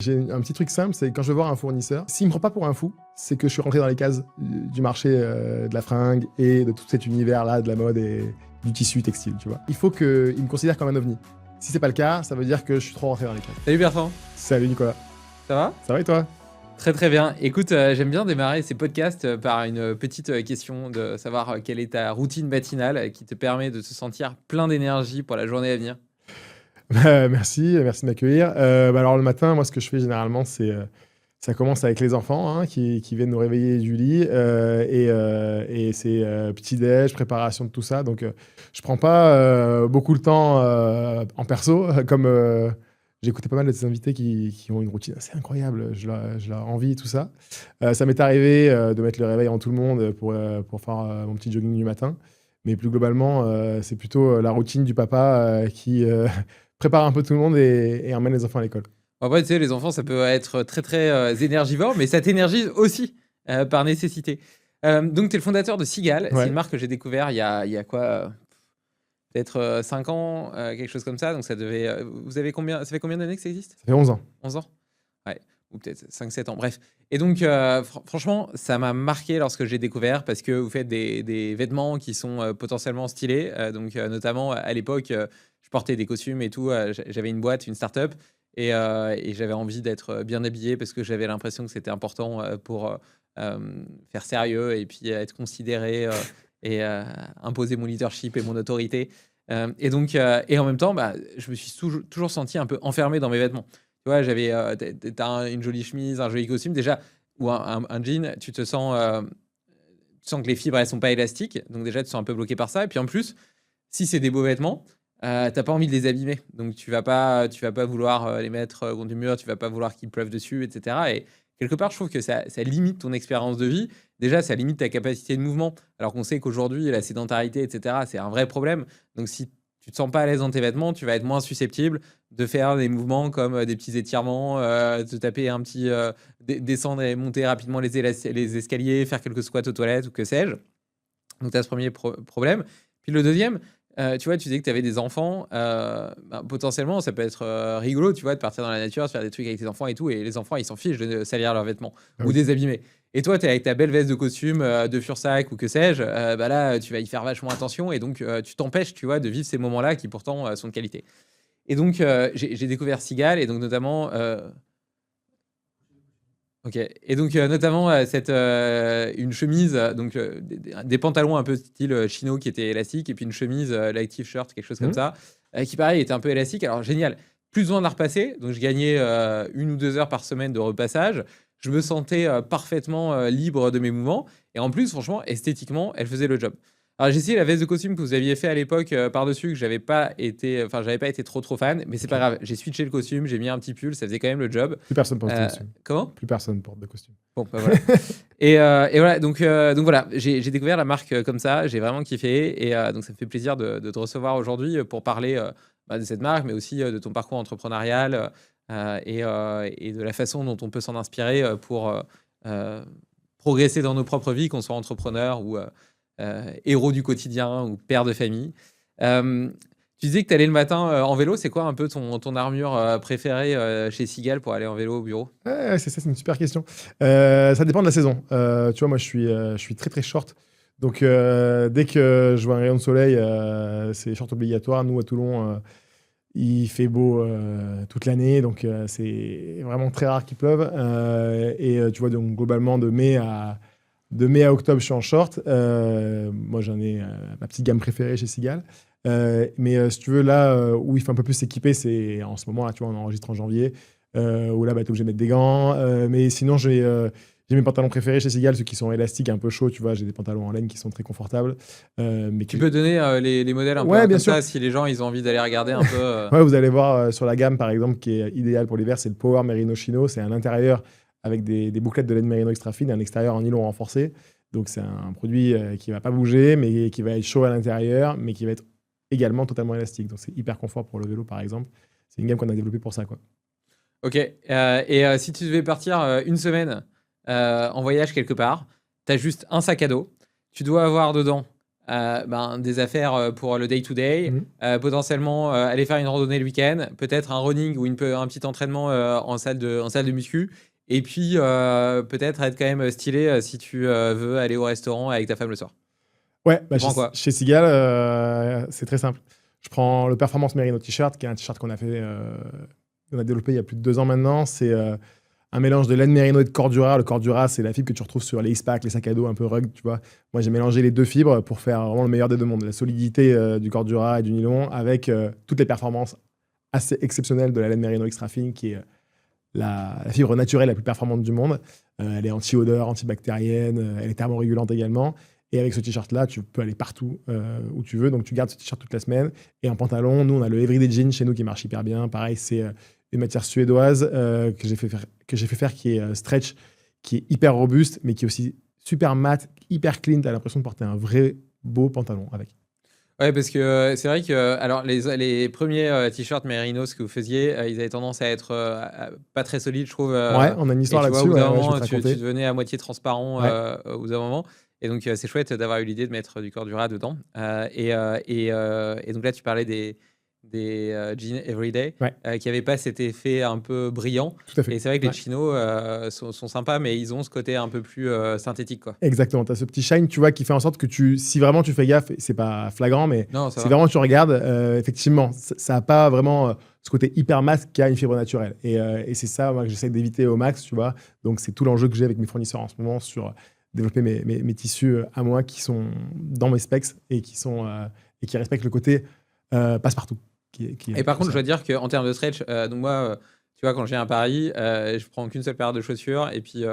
J'ai un petit truc simple, c'est quand je vais voir un fournisseur, s'il me prend pas pour un fou, c'est que je suis rentré dans les cases du marché de la fringue et de tout cet univers-là, de la mode et du tissu textile, tu vois. Il faut qu'il me considère comme un ovni. Si c'est pas le cas, ça veut dire que je suis trop rentré dans les cases. Salut Bertrand, Salut Nicolas. ça va? Ça va et toi? Très très bien. Écoute, j'aime bien démarrer ces podcasts par une petite question de savoir quelle est ta routine matinale qui te permet de te sentir plein d'énergie pour la journée à venir. Merci de m'accueillir. Alors le matin, moi ce que je fais généralement, c'est ça commence avec les enfants hein, qui viennent nous réveiller du lit et c'est petit-déj, préparation de tout ça. Donc je prends pas beaucoup le temps en perso, comme j'ai écouté pas mal de tes invités qui ont une routine assez incroyable. Je leur envie tout ça. Ça m'est arrivé de mettre le réveil en tout le monde pour faire mon petit jogging du matin. Mais plus globalement, c'est plutôt la routine du papa qui prépare un peu tout le monde et emmène les enfants à l'école. Après, tu sais, les enfants, ça peut être très très énergivore, mais ça t'énergise aussi par nécessité. Donc, tu es le fondateur de Cigale. Ouais. C'est une marque que j'ai découvert il y a quoi peut-être 5 ans, quelque chose comme ça. Donc, ça devait. Vous avez combien? Ça fait combien d'années que ça existe? Ça fait 11 ans. 11 ans? Ouais, ou peut-être 5-7 ans, bref. Et donc, franchement, ça m'a marqué lorsque j'ai découvert parce que vous faites des vêtements qui sont potentiellement stylés. Donc, notamment, à l'époque, je portais des costumes et tout. J'avais une boîte, une start-up et j'avais envie d'être bien habillé parce que j'avais l'impression que c'était important pour faire sérieux et puis être considéré et imposer mon leadership et mon autorité. Et donc, et en même temps, bah, je me suis toujours senti un peu enfermé dans mes vêtements. Tu vois, j'avais une jolie chemise, un joli costume déjà, ou un jean, tu sens que les fibres, elles sont pas élastiques. Donc déjà, tu te sens un peu bloqué par ça. Et puis en plus, si c'est des beaux vêtements, t'as pas envie de les abîmer. Donc tu vas pas vouloir les mettre contre du mur, tu vas pas vouloir qu'ils pleuvent dessus, etc. Et quelque part, je trouve que ça limite ton expérience de vie. Déjà, ça limite ta capacité de mouvement. Alors qu'on sait qu'aujourd'hui, la sédentarité, etc., c'est un vrai problème. Donc si tu te sens pas à l'aise dans tes vêtements, tu vas être moins susceptible de faire des mouvements comme des petits étirements, de taper un petit, descendre et monter rapidement les escaliers, faire quelques squats aux toilettes ou que sais-je. Donc tu as ce premier problème. Puis le deuxième, tu vois, tu disais que tu avais des enfants, potentiellement ça peut être rigolo, tu vois, de partir dans la nature, de faire des trucs avec tes enfants et tout, et les enfants ils s'en fichent de salir leurs vêtements Ah ou oui. des abîmer. Et toi, tu es avec ta belle veste de costume de Fursac ou que sais-je, bah là, tu vas y faire vachement attention et donc tu t'empêches, tu vois, de vivre ces moments-là qui pourtant sont de qualité. Et donc, j'ai découvert Cigale et donc notamment. Ok. Et donc, notamment, une chemise, donc des pantalons un peu style chino qui étaient élastiques et puis une chemise, l'active shirt, quelque chose comme ça, qui pareil était un peu élastique. Alors, génial. Plus besoin de la repasser. Donc, je gagnais 1 ou 2 heures par semaine de repassage. Je me sentais parfaitement libre de mes mouvements. Et en plus, franchement, esthétiquement, elle faisait le job. Alors, j'ai essayé la veste de costume que vous aviez fait à l'époque par-dessus, que j'avais pas été trop fan, mais c'est pas grave. J'ai switché le costume, j'ai mis un petit pull, ça faisait quand même le job. Plus personne porte de costume. Comment? Plus personne porte de costume. Bon, bah voilà. Et voilà, donc voilà, j'ai découvert la marque comme ça, j'ai vraiment kiffé. Et donc, ça me fait plaisir de te recevoir aujourd'hui pour parler de cette marque, mais aussi de ton parcours entrepreneurial et de la façon dont on peut s'en inspirer pour progresser dans nos propres vies, qu'on soit entrepreneur ou héros du quotidien ou père de famille. Tu disais que tu allais le matin en vélo. C'est quoi un peu ton armure préférée chez Cigale pour aller en vélo au bureau? Ouais, c'est une super question. Ça dépend de la saison. Tu vois, moi, je suis très, très short. Donc, dès que je vois un rayon de soleil, c'est short obligatoire. Nous, à Toulon, il fait beau toute l'année. Donc, c'est vraiment très rare qu'il pleuve. Tu vois, donc, globalement, de mai à octobre, je suis en short. Moi, j'en ai ma petite gamme préférée chez Cigale. Mais si tu veux, là où il faut un peu plus s'équiper, c'est en ce moment, là, tu vois, on enregistre en janvier, où là, bah, t'es obligé de mettre des gants. Mais sinon, j'ai mes pantalons préférés chez Cigale, ceux qui sont élastiques, un peu chauds, tu vois. J'ai des pantalons en laine qui sont très confortables. Tu peux donner les modèles un peu Ouais, bien comme sûr. ça, si les gens ils ont envie d'aller regarder un peu. Ouais, vous allez voir sur la gamme, par exemple, qui est idéale pour l'hiver, c'est le Power Merino Chino. C'est un intérieur avec des bouclettes de laine merino extra fine et un extérieur en nylon renforcé. Donc, c'est un produit qui va pas bouger, mais qui va être chaud à l'intérieur, mais qui va être également totalement élastique. Donc, c'est hyper confort pour le vélo, par exemple. C'est une gamme qu'on a développée pour ça, quoi. Ok. Et si tu devais partir une semaine en voyage quelque part, tu as juste un sac à dos. Tu dois avoir dedans des affaires pour le day-to-day, potentiellement aller faire une randonnée le week-end, peut-être un running ou un petit entraînement en salle de muscu, et puis peut-être être quand même stylé si tu veux aller au restaurant avec ta femme le soir. Ouais, Tu prends quoi? chez Sigal, c'est très simple. Je prends le Performance Merino T-shirt, qui est un t-shirt qu'on a développé il y a plus de 2 ans maintenant. C'est un mélange de laine Merino et de Cordura. Le Cordura, c'est la fibre que tu retrouves sur les X-Pack, les sacs à dos un peu rugged, tu vois. Moi, j'ai mélangé les 2 fibres pour faire vraiment le meilleur des 2 mondes. La solidité du Cordura et du nylon avec toutes les performances assez exceptionnelles de la laine Merino Extra Fine, qui est la fibre naturelle la plus performante du monde. Elle est anti-odeur, antibactérienne, elle est thermorégulante également. Et avec ce t-shirt-là, tu peux aller partout où tu veux. Donc, tu gardes ce t-shirt toute la semaine. Et en pantalon, nous, on a le Everyday Jean chez nous qui marche hyper bien. Pareil, c'est une matière suédoise que j'ai fait faire qui est stretch, qui est hyper robuste, mais qui est aussi super mat, hyper clean. Tu as l'impression de porter un vrai beau pantalon avec. Ouais, parce que c'est vrai que alors les premiers t-shirts Merinos que vous faisiez, ils avaient tendance à être pas très solides, je trouve. Ouais, on a une histoire là-dessus. Au bout d'un je vais moment, te tu raconter. devenais à moitié transparent au bout d'un moment. Et donc, c'est chouette d'avoir eu l'idée de mettre du Cordura dedans. Et donc là, tu parlais des jeans Everyday qui n'avaient pas cet effet un peu brillant. Tout à fait. Et c'est vrai que les chinos sont sympas, mais ils ont ce côté un peu plus synthétique, quoi. Exactement. Tu as ce petit shine, tu vois, qui fait en sorte que si vraiment tu fais gaffe, c'est pas flagrant, mais Non, si vraiment tu regardes, effectivement, ça n'a pas vraiment ce côté hyper mat qu'a une fibre naturelle. Et c'est ça, moi, que j'essaie d'éviter au max, tu vois. Donc, c'est tout l'enjeu que j'ai avec mes fournisseurs en ce moment sur développer mes tissus à moi qui sont dans mes specs et qui respectent le côté passe-partout. Et par contre, je dois dire qu'en termes de stretch, donc moi, tu vois, quand je viens à Paris, je prends qu'une seule paire de chaussures et puis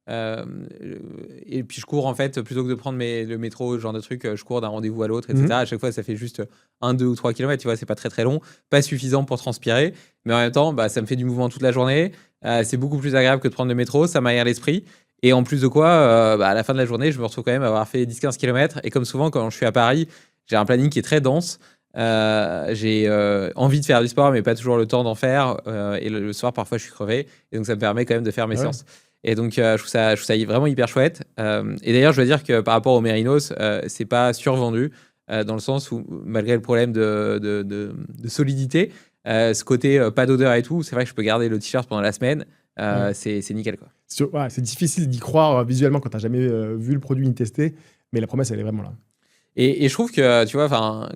je cours en fait, plutôt que de prendre le métro, ce genre de truc, je cours d'un rendez-vous à l'autre, etc. À chaque fois, ça fait juste 1, 2 ou 3 kilomètres, tu vois, c'est pas très très long, pas suffisant pour transpirer, mais en même temps, ça me fait du mouvement toute la journée. C'est beaucoup plus agréable que de prendre le métro, ça m'aère l'esprit. Et en plus de quoi, à la fin de la journée, je me retrouve quand même à avoir fait 10-15 km. Et comme souvent, quand je suis à Paris, j'ai un planning qui est très dense. J'ai envie de faire du sport, mais pas toujours le temps d'en faire. Et le soir, parfois, je suis crevé. Et donc, ça me permet quand même de faire mes séances. Et donc, je trouve ça vraiment hyper chouette. Et d'ailleurs, je dois dire que par rapport aux Merinos, c'est pas survendu, dans le sens où, malgré le problème de solidité, ce côté pas d'odeur et tout, c'est vrai que je peux garder le t-shirt pendant la semaine. C'est nickel, quoi. C'est difficile d'y croire visuellement quand tu n'as jamais vu le produit ni testé, mais la promesse, elle est vraiment là. Et je trouve que, tu vois,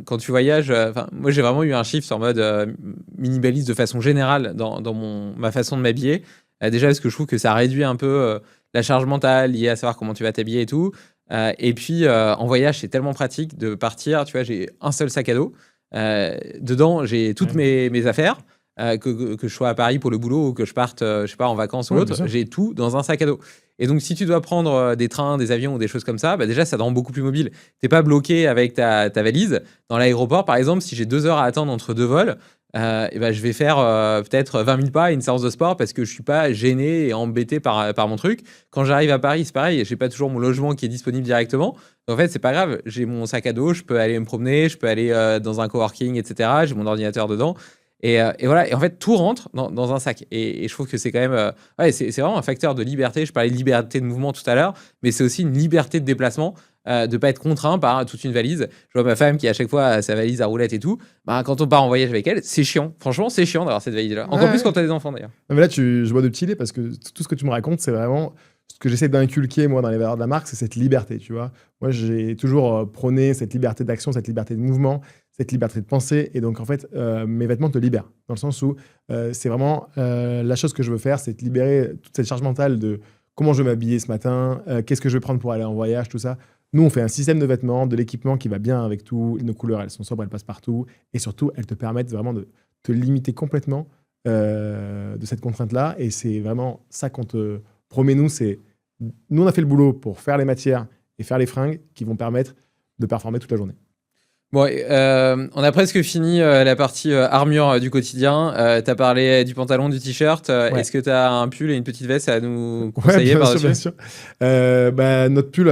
quand tu voyages, moi, j'ai vraiment eu un shift en mode minimaliste de façon générale dans ma façon de m'habiller. Déjà, parce que je trouve que ça réduit un peu la charge mentale liée à savoir comment tu vas t'habiller et tout. Et puis, en voyage, c'est tellement pratique de partir. Tu vois, j'ai un seul sac à dos. Dedans, j'ai toutes mes affaires. Que je sois à Paris pour le boulot ou que je parte, je sais pas, en vacances ou autre, j'ai tout dans un sac à dos. Et donc, si tu dois prendre des trains, des avions ou des choses comme ça, déjà, ça te rend beaucoup plus mobile. T'es pas bloqué avec ta valise. Dans l'aéroport, par exemple, si j'ai 2 heures à attendre entre 2 vols, je vais faire peut-être 20 000 pas à une séance de sport parce que je suis pas gêné et embêté par mon truc. Quand j'arrive à Paris, c'est pareil, j'ai pas toujours mon logement qui est disponible directement. En fait, c'est pas grave, j'ai mon sac à dos, je peux aller me promener, je peux aller dans un coworking, etc. J'ai mon ordinateur dedans. Et voilà, et en fait, tout rentre dans un sac. Et je trouve que c'est quand même... c'est vraiment un facteur de liberté. Je parlais de liberté de mouvement tout à l'heure, mais c'est aussi une liberté de déplacement, de ne pas être contraint par toute une valise. Je vois ma femme qui, à chaque fois, a sa valise à roulettes et tout. Quand on part en voyage avec elle, c'est chiant. Franchement, c'est chiant d'avoir cette valise-là. Encore plus quand tu as des enfants, d'ailleurs. Non, mais là, je bois de petit lait parce que tout ce que tu me racontes, c'est vraiment... Ce que j'essaie d'inculquer, moi, dans les valeurs de la marque, c'est cette liberté, tu vois. Moi, j'ai toujours prôné cette liberté d'action, cette liberté de mouvement, cette liberté de penser. Et donc, en fait, mes vêtements te libèrent. Dans le sens où c'est vraiment la chose que je veux faire, c'est te libérer toute cette charge mentale de comment je vais m'habiller ce matin, qu'est-ce que je vais prendre pour aller en voyage, tout ça. Nous, on fait un système de vêtements, de l'équipement qui va bien avec tout. Nos couleurs, elles sont sobres, elles passent partout. Et surtout, elles te permettent vraiment de te limiter complètement de cette contrainte-là. Et c'est vraiment ça qu'on te promet, nous. Nous, on a fait le boulot pour faire les matières et faire les fringues qui vont permettre de performer toute la journée. Bon, on a presque fini la partie armure du quotidien. Tu as parlé du pantalon, du t-shirt. Est-ce que tu as un pull et une petite veste à nous conseiller par-dessus ? Bien sûr. Notre pull...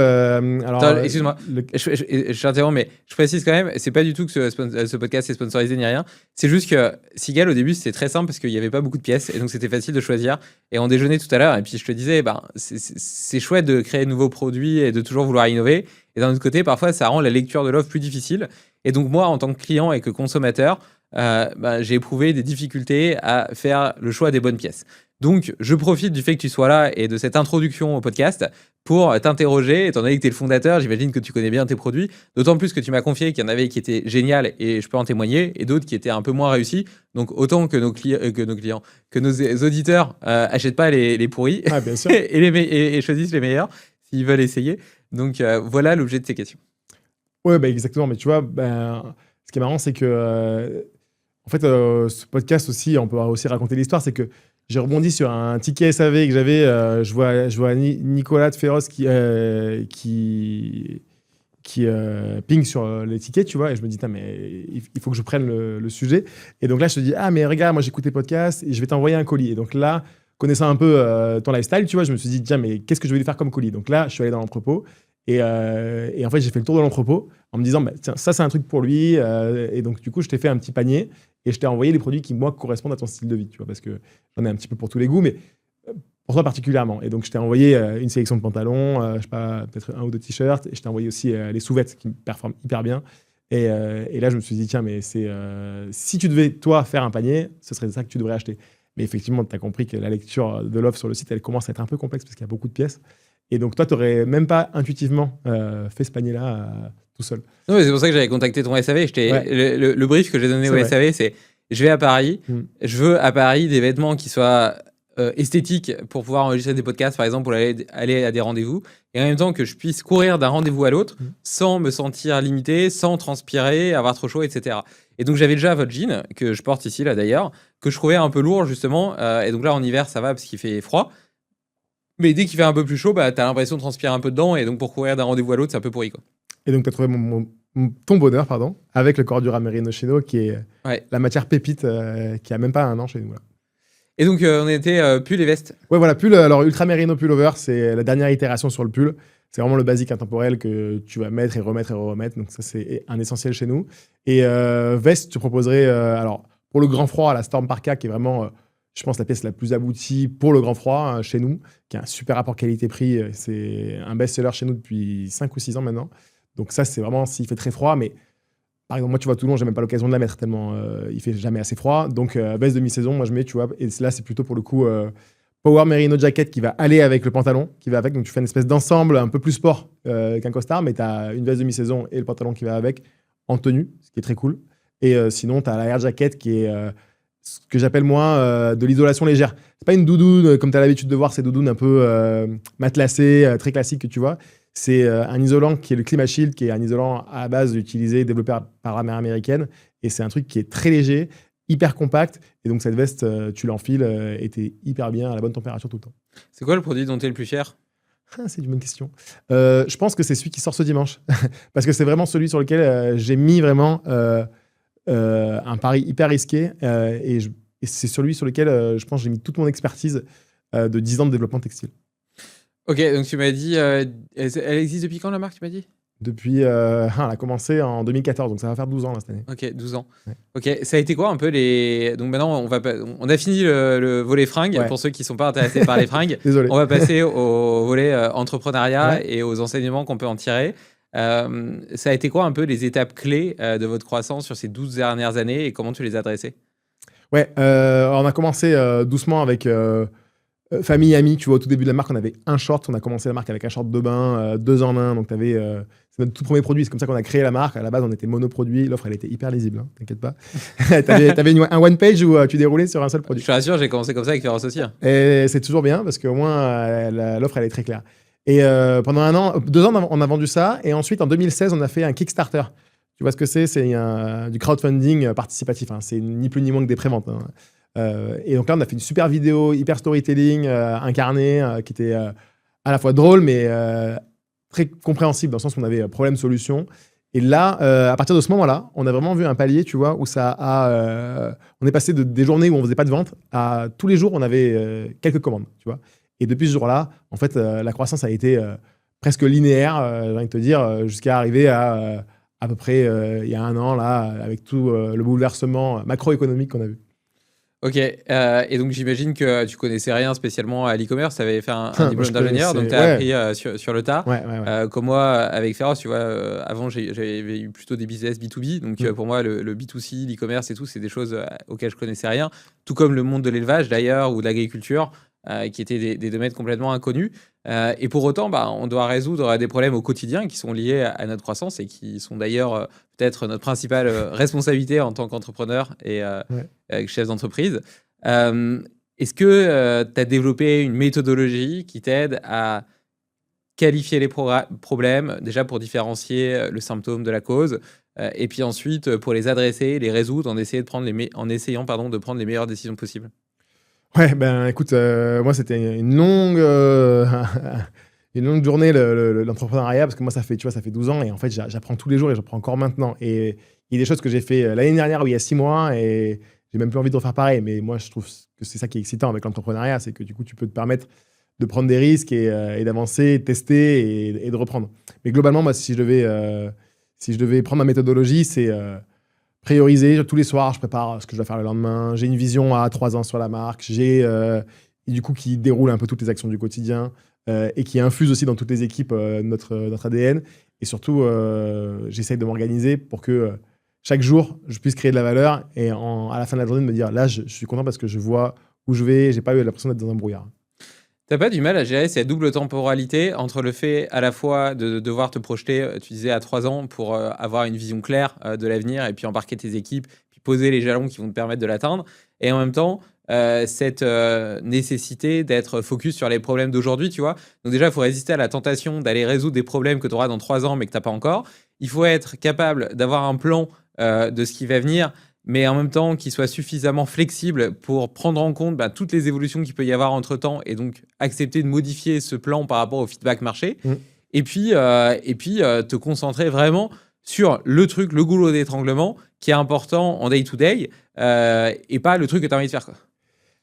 excuse-moi, je t'interromps, mais je précise quand même, c'est pas du tout que ce podcast est sponsorisé ni rien. C'est juste que Sigal, au début, c'était très simple parce qu'il n'y avait pas beaucoup de pièces et donc c'était facile de choisir. Et on déjeunait tout à l'heure et puis je te disais, c'est chouette de créer de nouveaux produits et de toujours vouloir innover. Et d'un autre côté, parfois, ça rend la lecture de l'offre plus difficile. Et donc, moi, en tant que client et que consommateur, j'ai éprouvé des difficultés à faire le choix des bonnes pièces. Donc, je profite du fait que tu sois là et de cette introduction au podcast pour t'interroger, étant donné que tu es le fondateur, j'imagine que tu connais bien tes produits, d'autant plus que tu m'as confié qu'il y en avait qui étaient géniales, et je peux en témoigner, et d'autres qui étaient un peu moins réussis. Donc, autant que nos clients, que nos auditeurs achètent pas les pourris Ah, bien sûr. et choisissent les meilleurs s'ils veulent essayer. Donc, voilà l'objet de ces questions. Ouais, bah, exactement. Mais tu vois, ce qui est marrant, c'est que, en fait, ce podcast aussi, on peut aussi raconter l'histoire, c'est que j'ai rebondi sur un ticket SAV que j'avais. Je vois Nicolas de Féroce qui ping sur les tickets, tu vois, et je me dis, mais il faut que je prenne le sujet. Et donc là, je te dis, mais regarde, moi j'écoute tes podcasts et je vais t'envoyer un colis. Et donc là, connaissant un peu ton lifestyle, tu vois, je me suis dit, tiens, mais qu'est-ce que je vais lui faire comme colis? Donc là, je suis allé dans l'entrepôt et en fait, j'ai fait le tour de l'entrepôt en me disant, tiens, ça c'est un truc pour lui. Et donc, du coup, je t'ai fait un petit panier et je t'ai envoyé les produits qui, moi, correspondent à ton style de vie, tu vois, parce que j'en ai un petit peu pour tous les goûts, mais pour toi particulièrement. Et donc, je t'ai envoyé une sélection de pantalons, je sais pas, peut-être un ou deux t-shirts, et je t'ai envoyé aussi les sous-vêtements qui performent hyper bien. Et là, je me suis dit, tiens, mais si tu devais, toi, faire un panier, ce serait ça que tu devrais acheter. Mais effectivement, tu as compris que la lecture de l'offre sur le site, elle commence à être un peu complexe parce qu'il y a beaucoup de pièces. Et donc, toi, tu n'aurais même pas intuitivement fait ce panier-là tout seul. Non, mais c'est pour ça que j'avais contacté ton SAV. Le brief que j'ai donné au SAV, c'est je vais à Paris, je veux à Paris des vêtements qui soient esthétiques pour pouvoir enregistrer des podcasts, par exemple, pour aller à des rendez-vous, et en même temps que je puisse courir d'un rendez-vous à l'autre sans me sentir limité, sans transpirer, avoir trop chaud, etc. Et donc, j'avais déjà votre jean, que je porte ici, là d'ailleurs, que je trouvais un peu lourd, justement. Et donc là, en hiver, ça va parce qu'il fait froid. Mais dès qu'il fait un peu plus chaud, t'as l'impression de transpirer un peu dedans, et donc pour courir d'un rendez-vous à l'autre, c'est un peu pourri, quoi. Et donc, tu as trouvé ton bonheur, pardon, avec le Cordura Merino Chino, qui est la matière pépite qui a même pas un an chez nous. Là. Et donc, on était pull et veste. Ouais, voilà, pull. Alors, Ultra Merino Pullover, c'est la dernière itération sur le pull. C'est vraiment le basique intemporel que tu vas mettre et remettre et remettre. Donc, ça, c'est un essentiel chez nous. Et veste, tu proposerais, alors, pour le grand froid, la Storm Parka, qui est vraiment, je pense, la pièce la plus aboutie pour le grand froid chez nous, qui a un super rapport qualité-prix. C'est un best-seller chez nous depuis 5 ou 6 ans maintenant. Donc, ça, c'est vraiment s'il fait très froid. Mais par exemple, moi, tu vois, Toulon, j'ai même pas l'occasion de la mettre tellement il fait jamais assez froid. Donc, veste de mi-saison, moi, je mets, tu vois. Et là, c'est plutôt pour le coup Power Merino Jacket qui va aller avec le pantalon, qui va avec. Donc, tu fais une espèce d'ensemble un peu plus sport qu'un costard, mais tu as une veste de mi-saison et le pantalon qui va avec en tenue, ce qui est très cool. Et sinon, tu as la Air Jacket qui est ce que j'appelle moi de l'isolation légère. C'est pas une doudoune comme tu as l'habitude de voir ces doudounes un peu matelassées, très classiques que tu vois. C'est un isolant qui est le ClimaShield, qui est un isolant à base utilisé, développé par la mer américaine. Et c'est un truc qui est très léger, hyper compact. Et donc, cette veste, tu l'enfiles et t'es hyper bien à la bonne température tout le temps. C'est quoi le produit dont tu es le plus fier ? C'est une bonne question. Je pense que c'est celui qui sort ce dimanche. Parce que c'est vraiment celui sur lequel j'ai mis vraiment un pari hyper risqué. Et c'est celui sur lequel je pense que j'ai mis toute mon expertise de 10 ans de développement textile. Ok, donc tu m'as dit, elle existe depuis quand la marque, tu m'as dit ? Depuis, elle a commencé en 2014, donc ça va faire 12 ans là, cette année. Ok, 12 ans. Ouais. Ok, ça a été quoi un peu les... Donc maintenant, on a fini le volet fringues, pour ceux qui ne sont pas intéressés par les fringues. Désolé. On va passer au volet entrepreneuriat et aux enseignements qu'on peut en tirer. Ça a été quoi un peu les étapes clés de votre croissance sur ces 12 dernières années et comment tu les as adressées ? Ouais, on a commencé doucement avec... famille, amis, tu vois, au tout début de la marque, on avait un short. On a commencé la marque avec un short de bain, 2 en 1. Donc, c'est notre tout premier produit. C'est comme ça qu'on a créé la marque. À la base, on était monoproduit. L'offre, elle était hyper lisible, hein, t'inquiète pas. T'avais un one page où tu déroulais sur un seul produit. Je te rassure, j'ai commencé comme ça avec Féroce aussi. Et c'est toujours bien parce qu'au moins, l'offre, elle est très claire. Et pendant 1 an, 2 ans, on a vendu ça. Et ensuite, en 2016, on a fait un Kickstarter. Tu vois ce que c'est ? C'est du crowdfunding participatif. Hein. C'est ni plus ni moins que des préventes. Hein. Et donc là, on a fait une super vidéo, hyper storytelling, incarnée, qui était à la fois drôle, mais très compréhensible, dans le sens où on avait problème-solution. Et là, à partir de ce moment-là, on a vraiment vu un palier, tu vois, où on est passé des journées où on faisait pas de vente à tous les jours, on avait quelques commandes, tu vois. Et depuis ce jour-là, en fait, la croissance a été presque linéaire, j'ai envie de te dire, jusqu'à arriver à peu près il y a 1 an, là, avec tout le bouleversement macroéconomique qu'on a vu. Ok, et donc j'imagine que tu connaissais rien spécialement à l'e-commerce, tu avais fait un Moi, diplôme je d'ingénieur, donc connaissais. tu as Ouais, appris sur le tas. ouais, ouais, ouais. Comme moi, avec Feroz, tu vois, avant j'avais eu plutôt des business B2B, donc Mm. pour moi, le B2C, l'e-commerce et tout, c'est des choses auxquelles je connaissais rien, tout comme le monde de l'élevage d'ailleurs, ou de l'agriculture, qui étaient des domaines complètement inconnus. Et pour autant, bah, on doit résoudre des problèmes au quotidien qui sont liés à notre croissance et qui sont d'ailleurs peut-être notre principale responsabilité en tant qu'entrepreneur et Ouais. chef d'entreprise. Euh, Est-ce que tu as développé une méthodologie qui t'aide à qualifier les problèmes, déjà pour différencier le symptôme de la cause, et puis ensuite pour les adresser, les résoudre en essayant pardon, de prendre les meilleures décisions possibles? Ouais, ben écoute, moi c'était une longue journée l'entrepreneuriat parce que moi ça fait, tu vois, ça fait 12 ans et en fait j'apprends tous les jours et j'apprends encore maintenant. Et il y a des choses que j'ai fait l'année dernière ou il y a 6 mois et j'ai même plus envie de refaire pareil. Mais moi je trouve que c'est ça qui est excitant avec l'entrepreneuriat, c'est que du coup tu peux te permettre de prendre des risques et d'avancer, de tester et de reprendre. Mais globalement, moi si je devais prendre ma méthodologie, c'est prioriser. Tous les soirs, je prépare ce que je dois faire le lendemain. J'ai une vision à 3 ans sur la marque. Et du coup, qui déroule un peu toutes les actions du quotidien et qui infuse aussi dans toutes les équipes notre ADN. Et surtout, j'essaye de m'organiser pour que chaque jour, je puisse créer de la valeur et à la fin de la journée, de me dire là, je suis content parce que je vois où je vais. J'ai pas eu l'impression d'être dans un brouillard. T'as pas du mal à gérer cette double temporalité entre le fait à la fois de devoir te projeter, tu disais à 3 ans, pour avoir une vision claire de l'avenir et puis embarquer tes équipes, puis poser les jalons qui vont te permettre de l'atteindre, et en même temps, cette nécessité d'être focus sur les problèmes d'aujourd'hui, tu vois. Donc déjà, il faut résister à la tentation d'aller résoudre des problèmes que tu auras dans 3 ans mais que tu n'as pas encore. Il faut être capable d'avoir un plan de ce qui va venir, mais en même temps qu'il soit suffisamment flexible pour prendre en compte toutes les évolutions qu'il peut y avoir entre-temps et donc accepter de modifier ce plan par rapport au feedback marché. Mm. Et puis, te concentrer vraiment sur le truc, le goulot d'étranglement qui est important en day-to-day et pas le truc que tu as envie de faire, quoi.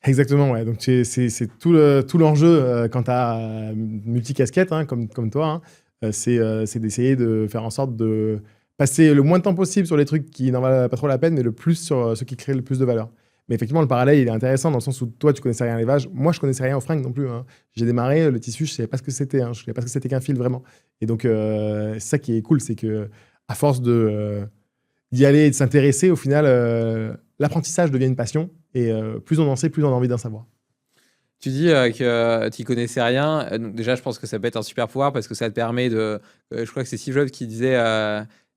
Exactement, ouais. Donc c'est tout l'enjeu quand tu as multicasquette, hein, comme toi, hein, c'est d'essayer de faire en sorte de passer le moins de temps possible sur les trucs qui n'en valent pas trop la peine, mais le plus sur ceux qui créent le plus de valeur. Mais effectivement, le parallèle, il est intéressant dans le sens où toi, tu connaissais rien à l'élevage. Moi, je connaissais rien aux fringues non plus, hein. J'ai démarré le tissu, je savais pas ce que c'était, hein. Je savais pas ce que c'était qu'un fil vraiment. Et donc, c'est ça qui est cool, c'est que à force d'y aller et de s'intéresser, au final, l'apprentissage devient une passion. Et plus on en sait, plus on a envie d'en savoir. Tu dis que tu connaissais rien. Donc déjà, je pense que ça peut être un super pouvoir parce que ça te permet de. Je crois que c'est Steve Jobs qui disait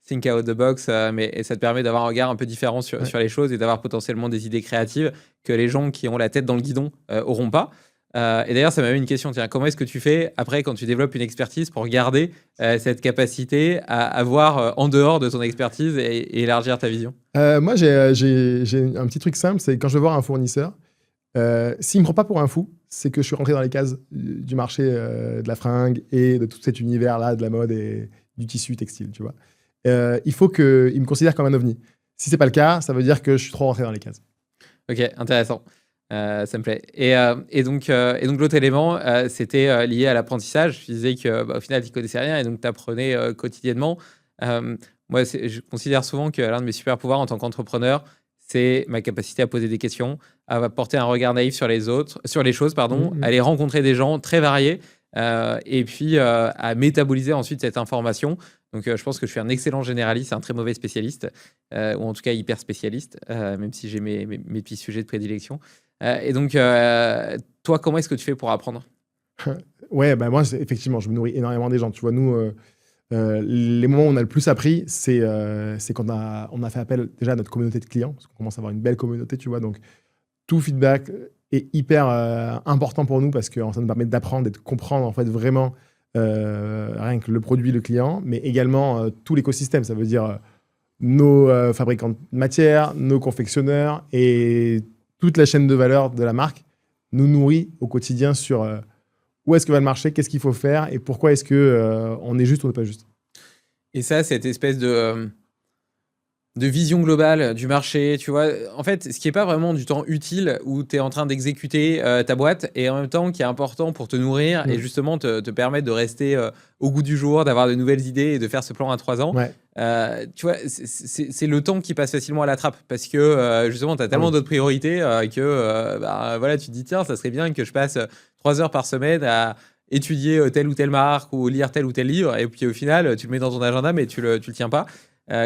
think out the box, et ça te permet d'avoir un regard un peu différent sur, Ouais. sur les choses et d'avoir potentiellement des idées créatives que les gens qui ont la tête dans le guidon auront pas. Et d'ailleurs, ça m'a mis une question. Tiens, comment est-ce que tu fais après quand tu développes une expertise pour garder cette capacité à avoir en dehors de ton expertise et élargir ta vision? Moi, j'ai un petit truc simple, c'est quand je vais voir un fournisseur, s'il me prend pas pour un fou, c'est que je suis rentré dans les cases du marché de la fringue et de tout cet univers-là, de la mode et du tissu textile, tu vois. Il faut qu'il me considère comme un ovni. Si c'est pas le cas, ça veut dire que je suis trop rentré dans les cases. Ok, intéressant. Ça me plaît. Et donc l'autre élément, c'était lié à l'apprentissage. Tu disais que au final, tu connaissais rien et donc tu apprenais quotidiennement. Moi, je considère souvent que l'un de mes super pouvoirs en tant qu'entrepreneur, c'est ma capacité à poser des questions, à porter un regard naïf sur les autres, sur les choses, pardon, à aller rencontrer des gens très variés et puis à métaboliser ensuite cette information. Donc, je pense que je suis un excellent généraliste, un très mauvais spécialiste, ou en tout cas hyper spécialiste, même si j'ai mes petits sujets de prédilection. Et donc, toi, comment est-ce que tu fais pour apprendre? Ouais, bah moi, effectivement, je me nourris énormément des gens. Tu vois, nous, les moments où on a le plus appris, c'est quand on a fait appel déjà à notre communauté de clients, parce qu'on commence à avoir une belle communauté, tu vois. Donc, tout feedback est hyper important pour nous parce que ça nous permet d'apprendre et de comprendre en fait vraiment rien que le produit, le client, mais également tout l'écosystème. Ça veut dire nos fabricants de matière, nos confectionneurs et toute la chaîne de valeur de la marque nous nourrit au quotidien sur où est-ce que va le marché, qu'est-ce qu'il faut faire et pourquoi est-ce que on est juste ou on n'est pas juste. Et ça, cette espèce de de vision globale du marché, tu vois. En fait, ce qui est pas vraiment du temps utile où tu es en train d'exécuter ta boîte et en même temps qui est important pour te nourrir et Mm. justement te permettre de rester au goût du jour, d'avoir de nouvelles idées et de faire ce plan à 3 ans. Ouais. Tu vois, c'est le temps qui passe facilement à la trappe parce que justement, tu as Ah tellement oui. d'autres priorités que bah, voilà, tu te dis, tiens, ça serait bien que je passe 3 heures par semaine à étudier telle ou telle marque ou lire tel ou tel livre. Et puis au final, tu le mets dans ton agenda, mais tu le tiens pas.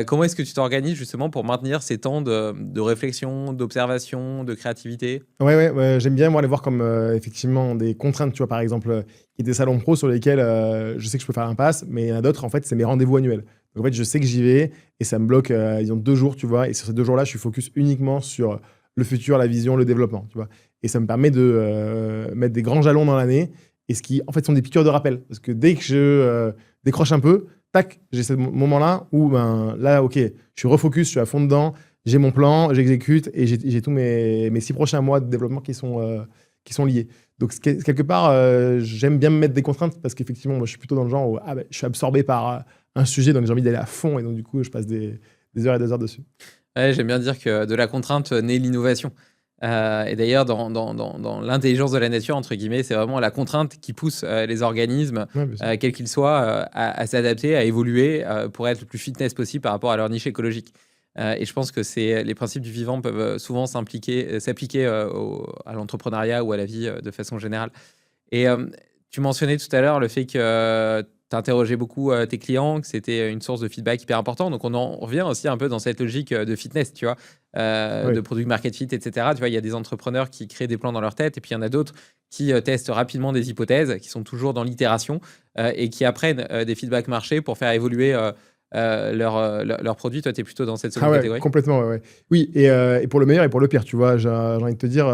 Comment est-ce que tu t'organises justement pour maintenir ces temps de réflexion, d'observation, de créativité? Ouais, j'aime bien moi les voir comme effectivement des contraintes, tu vois, par exemple, il y a des salons pro sur lesquels je sais que je peux faire l'impasse, mais il y en a d'autres, en fait, c'est mes rendez-vous annuels. Donc en fait, je sais que j'y vais et ça me bloque, disons 2 jours, tu vois, et sur ces 2 jours-là, je suis focus uniquement sur le futur, la vision, le développement, tu vois? Et ça me permet de mettre des grands jalons dans l'année et ce qui, en fait, sont des piqûres de rappel. Parce que dès que je décroche un peu, tac, j'ai ce moment-là où, ben, là, OK, je suis refocus, je suis à fond dedans, j'ai mon plan, j'exécute et j'ai tous mes 6 prochains mois de développement qui sont liés. Donc, quelque part, j'aime bien me mettre des contraintes parce qu'effectivement, moi, je suis plutôt dans le genre où je suis absorbé par un sujet, donc j'ai envie d'aller à fond et donc, du coup, je passe des heures et des heures dessus. Ouais, j'aime bien dire que de la contrainte naît l'innovation. Et d'ailleurs, dans l'intelligence de la nature, entre guillemets, c'est vraiment la contrainte qui pousse les organismes, Ouais, bien sûr. quels qu'ils soient, à s'adapter, à évoluer pour être le plus fitness possible par rapport à leur niche écologique. Et je pense que les principes du vivant peuvent souvent s'appliquer à l'entrepreneuriat ou à la vie de façon générale. Et tu mentionnais tout à l'heure le fait que tu interrogeais beaucoup tes clients, que c'était une source de feedback hyper important. Donc, on en revient aussi un peu dans cette logique de fitness, tu vois, de Oui. product market fit, etc. Tu vois, il y a des entrepreneurs qui créent des plans dans leur tête et puis il y en a d'autres qui testent rapidement des hypothèses, qui sont toujours dans l'itération et qui apprennent des feedbacks marché pour faire évoluer leur produit. Toi, tu es plutôt dans cette Ah seconde ouais, catégorie. complètement, ouais, ouais. Oui, et pour le meilleur et pour le pire, tu vois, j'ai envie de te dire,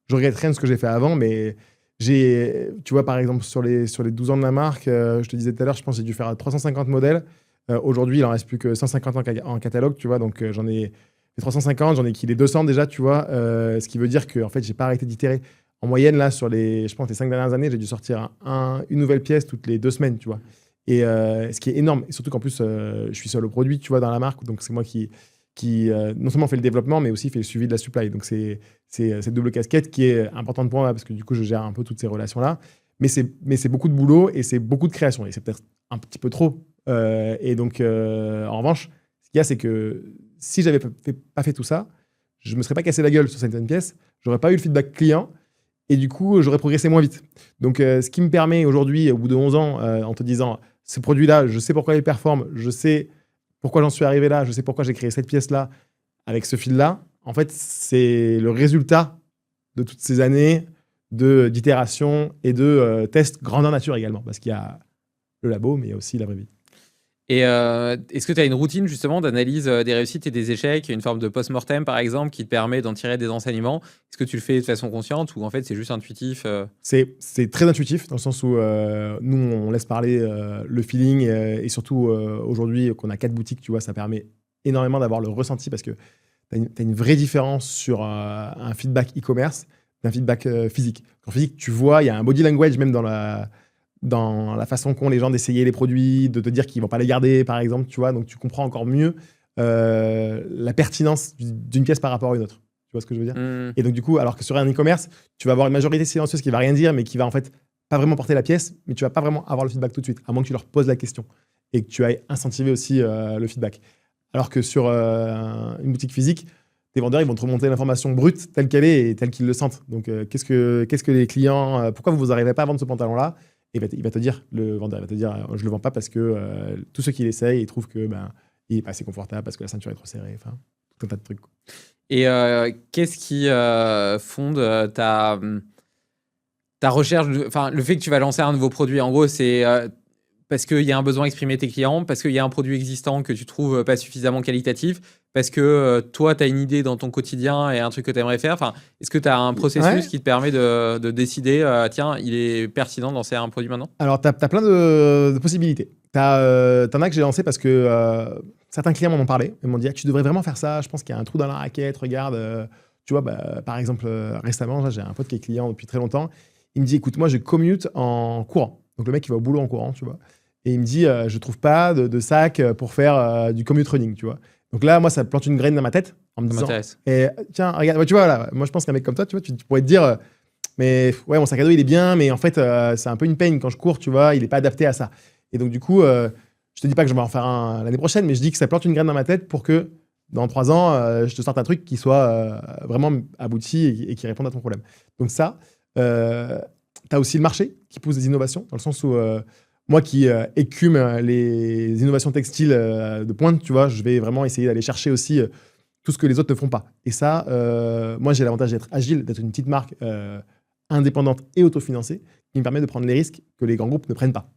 je regrette rien de ce que j'ai fait avant, mais tu vois, par exemple, sur les 12 ans de la marque, je te disais tout à l'heure, je pense que j'ai dû faire 350 modèles. Aujourd'hui, il en reste plus que 150 en catalogue, tu vois, donc j'en ai fait 350, j'en ai équilé 200 déjà, tu vois, ce qui veut dire que en fait, j'ai pas arrêté d'itérer. En moyenne, là, je pense, les 5 dernières années, j'ai dû sortir une nouvelle pièce toutes les 2 semaines, tu vois. Et ce qui est énorme, et surtout qu'en plus, je suis seul au produit, tu vois, dans la marque, donc c'est moi qui non seulement fait le développement, mais aussi fait le suivi de la supply. Donc c'est cette double casquette qui est importante pour moi, parce que du coup, je gère un peu toutes ces relations-là. Mais c'est beaucoup de boulot et c'est beaucoup de création, et c'est peut-être un petit peu trop. Et donc, en revanche, ce qu'il y a, c'est que si j'avais pas fait tout ça, je me serais pas cassé la gueule sur certaines pièces, j'aurais pas eu le feedback client, et du coup, j'aurais progressé moins vite. Donc, ce qui me permet aujourd'hui, au bout de 11 ans, en te disant, ce produit-là, je sais pourquoi il performe, je sais pourquoi j'en suis arrivé là, je sais pourquoi j'ai créé cette pièce-là, avec ce fil-là. En fait, c'est le résultat de toutes ces années d'itération et de tests grandeur nature également. Parce qu'il y a le labo, mais il y a aussi la vraie vie. Et est-ce que tu as une routine justement d'analyse des réussites et des échecs, une forme de post-mortem par exemple, qui te permet d'en tirer des enseignements? Est-ce que tu le fais de façon consciente ou en fait c'est juste intuitif C'est très intuitif, dans le sens où nous, on laisse parler le feeling, et surtout aujourd'hui qu'on a 4 boutiques, tu vois, ça permet énormément d'avoir le ressenti, parce que tu as une vraie différence sur un feedback e-commerce d'un feedback physique. En physique, tu vois, il y a un body language même dans la façon qu'ont les gens d'essayer les produits, de te dire qu'ils vont pas les garder, par exemple, tu vois. Donc, tu comprends encore mieux la pertinence d'une pièce par rapport à une autre. Tu vois ce que je veux dire? Hmm. Et donc, du coup, alors que sur un e-commerce, tu vas avoir une majorité silencieuse qui va rien dire, mais qui va en fait pas vraiment porter la pièce, mais tu vas pas vraiment avoir le feedback tout de suite, à moins que tu leur poses la question et que tu ailles incentiver aussi le feedback. Alors que sur une boutique physique, tes vendeurs, ils vont te remonter l'information brute telle qu'elle est et telle qu'ils le sentent. Donc, qu'est-ce que les clients, pourquoi vous n'arrivez pas à vendre ce pantalon-là? Et il va te dire, le vendeur, il va te dire, je le vends pas parce que tous ceux qui l'essayent, ils trouvent que il est pas assez confortable, parce que la ceinture est trop serrée, enfin, tout un tas de trucs, quoi. Et qu'est-ce qui fonde ta recherche, enfin le fait que tu vas lancer un nouveau produit, en gros, c'est parce qu'il y a un besoin exprimé de tes clients, parce qu'il y a un produit existant que tu trouves pas suffisamment qualitatif, parce que toi, tu as une idée dans ton quotidien et un truc que tu aimerais faire. Enfin, est-ce que tu as un processus Ouais. qui te permet de décider, tiens, il est pertinent de lancer un produit maintenant? Alors, tu as plein de possibilités. T'en as que j'ai lancé parce que certains clients m'en ont parlé. Ils m'ont dit, ah, tu devrais vraiment faire ça. Je pense qu'il y a un trou dans la raquette. Regarde, tu vois, par exemple, récemment, là, j'ai un pote qui est client depuis très longtemps. Il me dit, écoute, moi, je commute en courant. Donc, le mec, il va au boulot en courant, tu vois. Et il me dit, je trouve pas de sac pour faire du commute running, tu vois. Donc là, moi, ça plante une graine dans ma tête en me Ça disant, m'intéresse. tiens, regarde, ouais, tu vois, là, moi, je pense qu'un mec comme toi, tu vois, tu pourrais te dire, mais ouais, mon sac à dos, il est bien, mais en fait, c'est un peu une peine quand je cours, tu vois, il n'est pas adapté à ça. Et donc, du coup, je te dis pas que je vais en faire un l'année prochaine, mais je dis que ça plante une graine dans ma tête pour que dans 3 ans, je te sorte un truc qui soit vraiment abouti et qui réponde à ton problème. Donc ça, tu as aussi le marché qui pousse des innovations, dans le sens où moi qui écume les innovations textiles de pointe, tu vois, je vais vraiment essayer d'aller chercher aussi tout ce que les autres ne font pas. Et ça, moi, j'ai l'avantage d'être agile, d'être une petite marque indépendante et autofinancée, qui me permet de prendre les risques que les grands groupes ne prennent pas.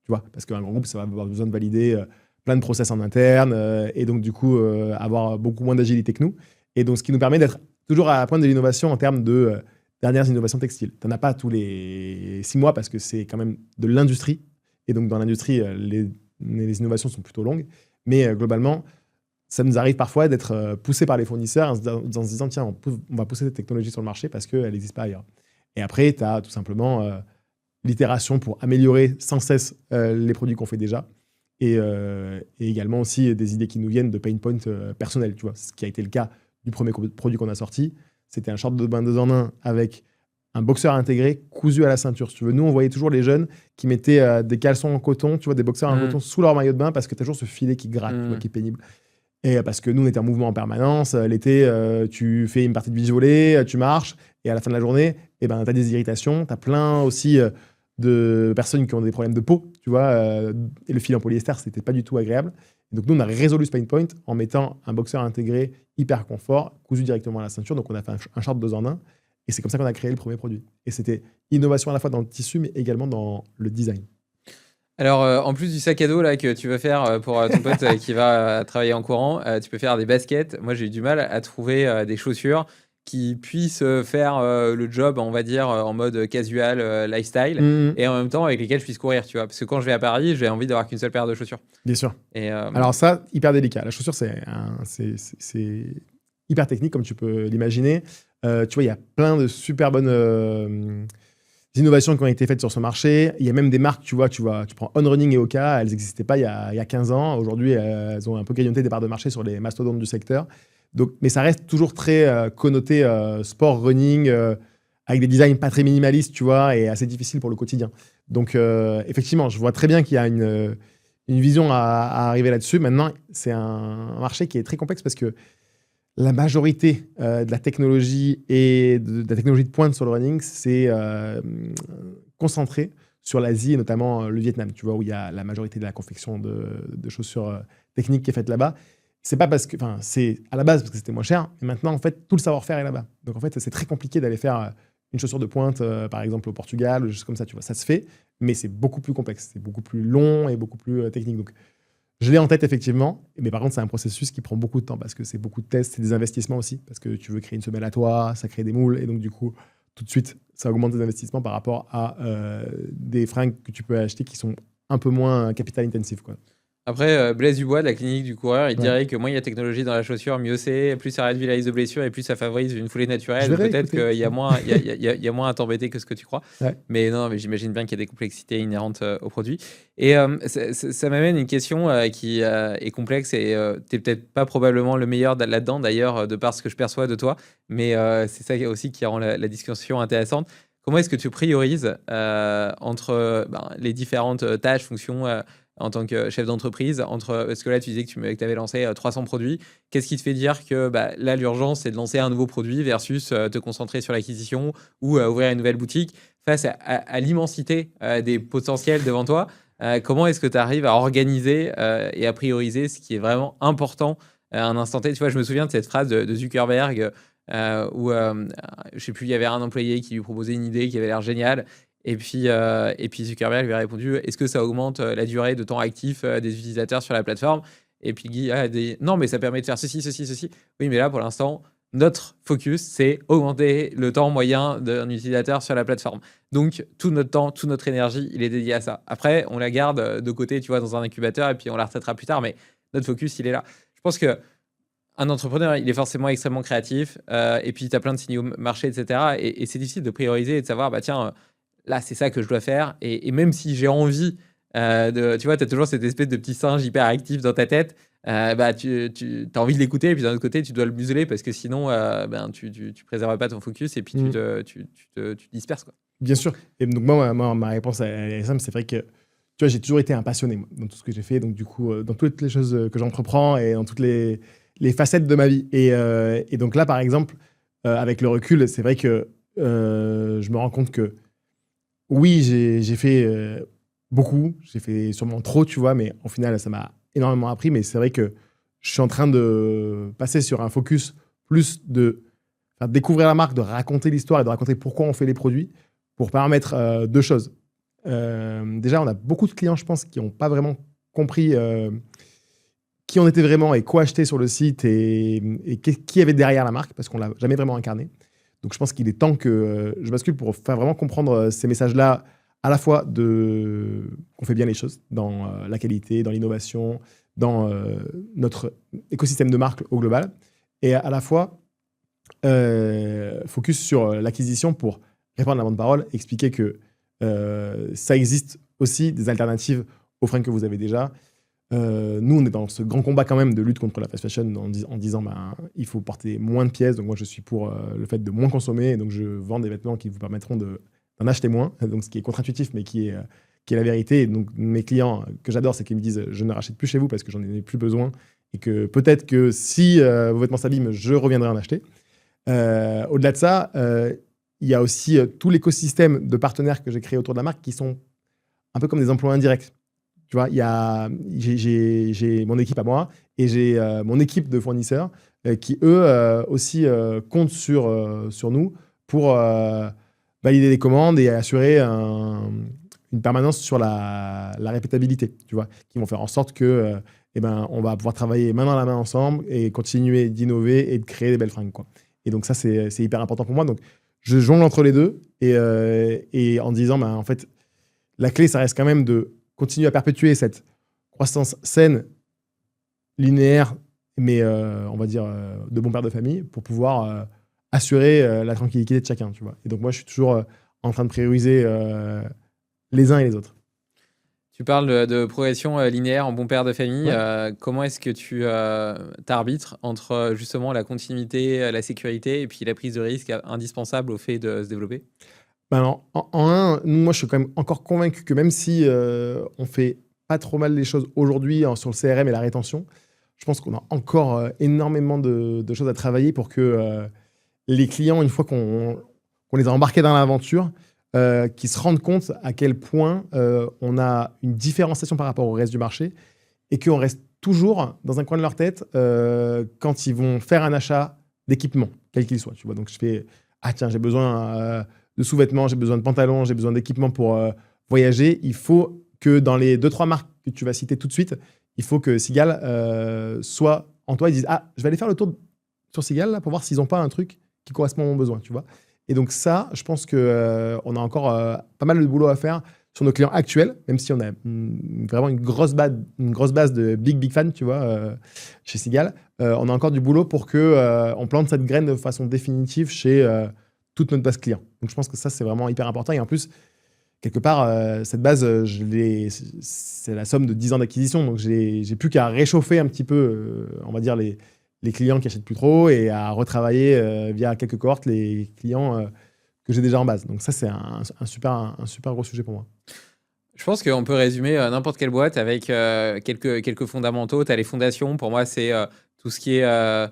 Tu vois, parce qu'un grand groupe, ça va avoir besoin de valider plein de process en interne et donc, du coup, avoir beaucoup moins d'agilité que nous. Et donc, ce qui nous permet d'être toujours à la pointe de l'innovation en termes de dernières innovations textiles. Tu n'en as pas tous les 6 mois parce que c'est quand même de l'industrie. Et donc, dans l'industrie, les innovations sont plutôt longues. Mais globalement, ça nous arrive parfois d'être poussé par les fournisseurs en se disant, tiens, on va pousser cette technologie sur le marché parce qu'elle n'existe pas ailleurs. Et après, tu as tout simplement l'itération pour améliorer sans cesse les produits qu'on fait déjà. Et également aussi des idées qui nous viennent de pain points personnels, tu vois. Ce qui a été le cas du premier produit qu'on a sorti. C'était un short de bain 2 en 1 avec un boxeur intégré cousu à la ceinture, si tu veux. Nous, on voyait toujours les jeunes qui mettaient des caleçons en coton, tu vois, des boxeurs en coton sous leur maillot de bain parce que tu as toujours ce filet qui gratte, tu vois, qui est pénible. Et parce que nous, on était en mouvement en permanence. L'été, tu fais une partie de beach volley, tu marches, et à la fin de la journée, tu as des irritations. Tu as plein aussi de personnes qui ont des problèmes de peau, tu vois. Et le fil en polyester, c'était pas du tout agréable. Et donc, nous, on a résolu ce pain point en mettant un boxeur intégré hyper confort, cousu directement à la ceinture. Donc, on a fait un short 2 en 1. Et c'est comme ça qu'on a créé le premier produit. Et c'était innovation à la fois dans le tissu, mais également dans le design. Alors, en plus du sac à dos là, que tu veux faire pour ton pote qui va travailler en courant, tu peux faire des baskets. Moi, j'ai eu du mal à trouver des chaussures qui puissent faire le job, on va dire, en mode casual, lifestyle, et en même temps avec lesquelles je puisse courir, tu vois. Parce que quand je vais à Paris, j'ai envie d'avoir qu'une seule paire de chaussures. Bien sûr. Et, alors ça, hyper délicat. La chaussure, c'est hyper technique, comme tu peux l'imaginer. Tu vois, il y a plein de super bonnes innovations qui ont été faites sur ce marché. Il y a même des marques, tu prends On Running et Oka, elles n'existaient pas il y a 15 ans. Aujourd'hui, elles ont un peu grignoté des parts de marché sur les mastodontes du secteur. Donc, mais ça reste toujours très connoté sport, running, avec des designs pas très minimalistes, tu vois, et assez difficiles pour le quotidien. Donc, effectivement, je vois très bien qu'il y a une vision à arriver là-dessus. Maintenant, c'est un marché qui est très complexe parce que la majorité de la technologie et de la technologie de pointe sur le running, c'est concentré sur l'Asie et notamment le Vietnam, tu vois, où il y a la majorité de la confection de chaussures techniques qui est faite là-bas. C'est pas parce que, enfin, c'est à la base parce que c'était moins cher, mais maintenant, en fait, tout le savoir-faire est là-bas. Donc, en fait, c'est très compliqué d'aller faire une chaussure de pointe, par exemple, au Portugal, ou des choses comme ça, tu vois. Ça se fait, mais c'est beaucoup plus complexe, c'est beaucoup plus long et beaucoup plus technique. Donc, je l'ai en tête, effectivement, mais par contre, c'est un processus qui prend beaucoup de temps parce que c'est beaucoup de tests, c'est des investissements aussi, parce que tu veux créer une semelle à toi, ça crée des moules, et donc du coup, tout de suite, ça augmente tes investissements par rapport à des fringues que tu peux acheter qui sont un peu moins capital intensive, quoi. Après, Blaise Dubois de la clinique du coureur, il Ouais. dirait que moins il y a technologie dans la chaussure, mieux c'est, plus ça réduit la risque de blessure et plus ça favorise une foulée Je naturelle. verrai, Peut-être écoutez. qu'il y a moins, il y a moins à t'embêter que ce que tu crois. Ouais. Mais non, mais j'imagine bien qu'il y a des complexités inhérentes au produit. Et ça m'amène une question qui est complexe et tu n'es peut-être pas probablement le meilleur là-dedans, d'ailleurs, de par ce que je perçois de toi. Mais c'est ça aussi qui rend la discussion intéressante. Comment est-ce que tu priorises entre les différentes tâches, fonctions en tant que chef d'entreprise, parce que là, tu disais que tu avais lancé 300 produits. Qu'est-ce qui te fait dire que là, l'urgence, c'est de lancer un nouveau produit versus te concentrer sur l'acquisition ou ouvrir une nouvelle boutique face à l'immensité des potentiels devant toi? Comment est-ce que tu arrives à organiser et à prioriser ce qui est vraiment important à un instant T? Tu vois, je me souviens de cette phrase de Zuckerberg où, je sais plus, il y avait un employé qui lui proposait une idée qui avait l'air géniale. Et puis Zuckerberg lui a répondu: est-ce que ça augmente la durée de temps actif des utilisateurs sur la plateforme? Et puis Guy a dit: non, mais ça permet de faire ceci, ceci, ceci. Oui, mais là, pour l'instant, notre focus, c'est augmenter le temps moyen d'un utilisateur sur la plateforme. Donc, tout notre temps, toute notre énergie, il est dédié à ça. Après, on la garde de côté, tu vois, dans un incubateur, et puis on la retraitera plus tard, mais notre focus, il est là. Je pense que un entrepreneur, il est forcément extrêmement créatif, et puis tu as plein de signaux marché, etc. Et c'est difficile de prioriser et de savoir, tiens, là, c'est ça que je dois faire. Et même si j'ai envie tu vois, tu as toujours cette espèce de petit singe hyper actif dans ta tête tu as envie de l'écouter, et puis d'un autre côté, tu dois le museler parce que sinon, tu préserves pas ton focus et puis tu te disperses, quoi. Bien sûr. Et donc, moi, ma réponse elle est simple. C'est vrai que, tu vois, j'ai toujours été un passionné moi, dans tout ce que j'ai fait. Donc, du coup, dans toutes les choses que j'entreprends et dans toutes les facettes de ma vie. Et donc là, par exemple, avec le recul, c'est vrai que je me rends compte que, oui, j'ai fait beaucoup. J'ai fait sûrement trop, tu vois, mais au final, ça m'a énormément appris. Mais c'est vrai que je suis en train de passer sur un focus plus de faire découvrir la marque, de raconter l'histoire et de raconter pourquoi on fait les produits pour permettre deux choses. Déjà, on a beaucoup de clients, je pense, qui n'ont pas vraiment compris qui on était vraiment et quoi acheter sur le site et qui avait derrière la marque, parce qu'on ne l'a jamais vraiment incarné. Donc, je pense qu'il est temps que je bascule pour faire vraiment comprendre ces messages-là, à la fois qu'on fait bien les choses dans la qualité, dans l'innovation, dans notre écosystème de marque au global, et à la fois focus sur l'acquisition pour répondre à la bonne parole, expliquer que ça existe aussi des alternatives aux fringues que vous avez déjà. Nous, on est dans ce grand combat quand même de lutte contre la fast fashion en disant il faut porter moins de pièces. Donc moi, je suis pour le fait de moins consommer. Et donc, je vends des vêtements qui vous permettront d'en acheter moins. Donc, ce qui est contre-intuitif, mais qui est la vérité. Et donc, mes clients que j'adore, c'est qu'ils me disent je ne rachète plus chez vous parce que j'en ai plus besoin. Et que peut-être que si vos vêtements s'abîment, je reviendrai en acheter. Au-delà de ça, il y a aussi tout l'écosystème de partenaires que j'ai créé autour de la marque qui sont un peu comme des emplois indirects. Tu vois, j'ai mon équipe à moi et j'ai mon équipe de fournisseurs qui, eux, aussi comptent sur nous pour valider les commandes et assurer une permanence sur la répétabilité, tu vois, qui vont faire en sorte que on va pouvoir travailler main dans la main ensemble et continuer d'innover et de créer des belles fringues, quoi. Et donc ça, c'est hyper important pour moi. Donc, je jongle entre les deux et en disant, en fait, la clé, ça reste quand même de continuer à perpétuer cette croissance saine, linéaire, mais on va dire de bon père de famille, pour pouvoir assurer la tranquillité de chacun, tu vois. Et donc moi, je suis toujours en train de prioriser les uns et les autres. Tu parles de progression linéaire en bon père de famille. Ouais. Comment est-ce que tu t'arbitres entre justement la continuité, la sécurité et puis la prise de risque indispensable au fait de se développer? Alors, en un, moi, je suis quand même encore convaincu que même si on fait pas trop mal les choses aujourd'hui sur le CRM et la rétention, je pense qu'on a encore énormément de choses à travailler pour que les clients, une fois qu'on les a embarqués dans l'aventure, qui se rendent compte à quel point on a une différenciation par rapport au reste du marché et qu'on reste toujours dans un coin de leur tête quand ils vont faire un achat d'équipement, quel qu'il soit. Tu vois. Donc, je fais « Ah tiens, j'ai besoin de sous-vêtements, j'ai besoin de pantalons, j'ai besoin d'équipement pour voyager ». Il faut que dans les 2-3 marques que tu vas citer tout de suite, il faut que Sigal soit en toi. Ils disent « Ah, je vais aller faire le tour sur Sigal là, pour voir s'ils n'ont pas un truc qui correspond à mon besoin. » Tu vois. Et donc ça, je pense qu'on a encore pas mal de boulot à faire sur nos clients actuels, même si on a vraiment une grosse base de big fans, tu vois, chez Sigal. On a encore du boulot pour qu'on plante cette graine de façon définitive chez toute notre base client. Donc je pense que ça, c'est vraiment hyper important. Et en plus, quelque part, cette base, c'est la somme de 10 ans d'acquisition. Donc j'ai plus qu'à réchauffer un petit peu, on va dire, les clients qui achètent plus trop et à retravailler via quelques cohortes les clients que j'ai déjà en base. Donc ça, c'est un super gros sujet pour moi. Je pense qu'on peut résumer n'importe quelle boîte avec quelques fondamentaux. Tu as les fondations. Pour moi, c'est tout ce qui est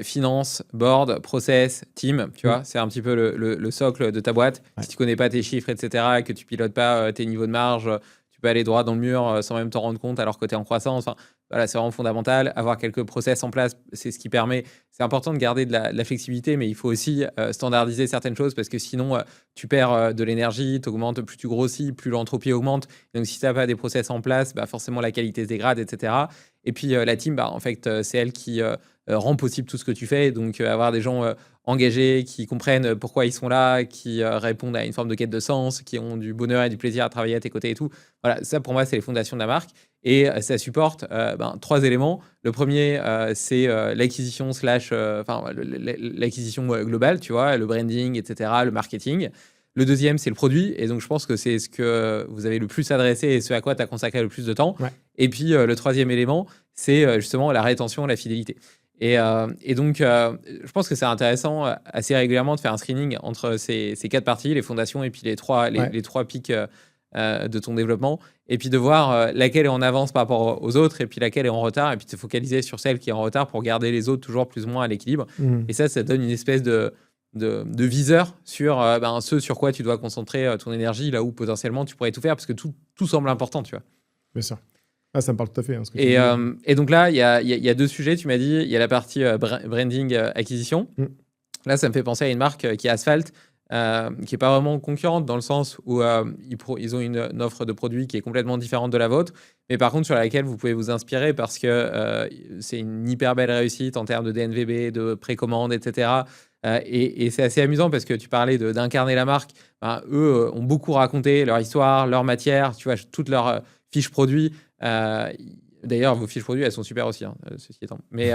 finance, board, process, team. Tu vois, c'est un petit peu le socle de ta boîte. Ouais. Si tu connais pas tes chiffres, etc., et que tu pilotes pas tes niveaux de marge, tu peux aller droit dans le mur sans même t'en rendre compte alors que tu es en croissance. Enfin, voilà, c'est vraiment fondamental. Avoir quelques process en place, c'est ce qui permet. C'est important de garder de la flexibilité, mais il faut aussi standardiser certaines choses parce que sinon, tu perds de l'énergie, t'augmentes, plus tu grossis, plus l'entropie augmente. Donc, si tu n'as pas des process en place, forcément, la qualité se dégrade, etc. Et puis, la team, en fait, c'est elle qui rend possible tout ce que tu fais. Donc, avoir des gens engagés, qui comprennent pourquoi ils sont là, qui répondent à une forme de quête de sens, qui ont du bonheur et du plaisir à travailler à tes côtés et tout. Voilà, ça, pour moi, c'est les fondations de la marque. Et ça supporte 3 éléments. Le premier, c'est l'acquisition l'acquisition globale, tu vois, le branding, etc., le marketing. Le deuxième, c'est le produit. Et donc, je pense que c'est ce que vous avez le plus adressé et ce à quoi tu as consacré le plus de temps. Ouais. Et puis, le troisième élément, c'est justement la rétention, la fidélité. Et donc, je pense que c'est intéressant assez régulièrement de faire un screening entre ces quatre parties, les fondations et puis les trois pics de ton développement, et puis de voir laquelle est en avance par rapport aux autres et puis laquelle est en retard, et puis te focaliser sur celle qui est en retard pour garder les autres toujours plus ou moins à l'équilibre. Et ça donne une espèce de viseur sur ce sur quoi tu dois concentrer ton énergie, là où potentiellement tu pourrais tout faire, parce que tout semble important, tu vois. Bien sûr. Ah, ça me parle tout à fait. Hein, ce que tu Et, dis. et donc là, il y a deux sujets, tu m'as dit. Il y a la partie branding, acquisition. Là, ça me fait penser à une marque qui est Asphalt, qui n'est pas vraiment concurrente dans le sens où ils ont une offre de produits qui est complètement différente de la vôtre, mais par contre sur laquelle vous pouvez vous inspirer parce que c'est une hyper belle réussite en termes de DNVB, de précommande, etc. Et c'est assez amusant parce que tu parlais d'incarner la marque. Eux ont beaucoup raconté leur histoire, leur matière, tu vois, toutes leurs fiches produits. D'ailleurs, vos fiches produits, elles sont super aussi, hein, ceci étant. Mais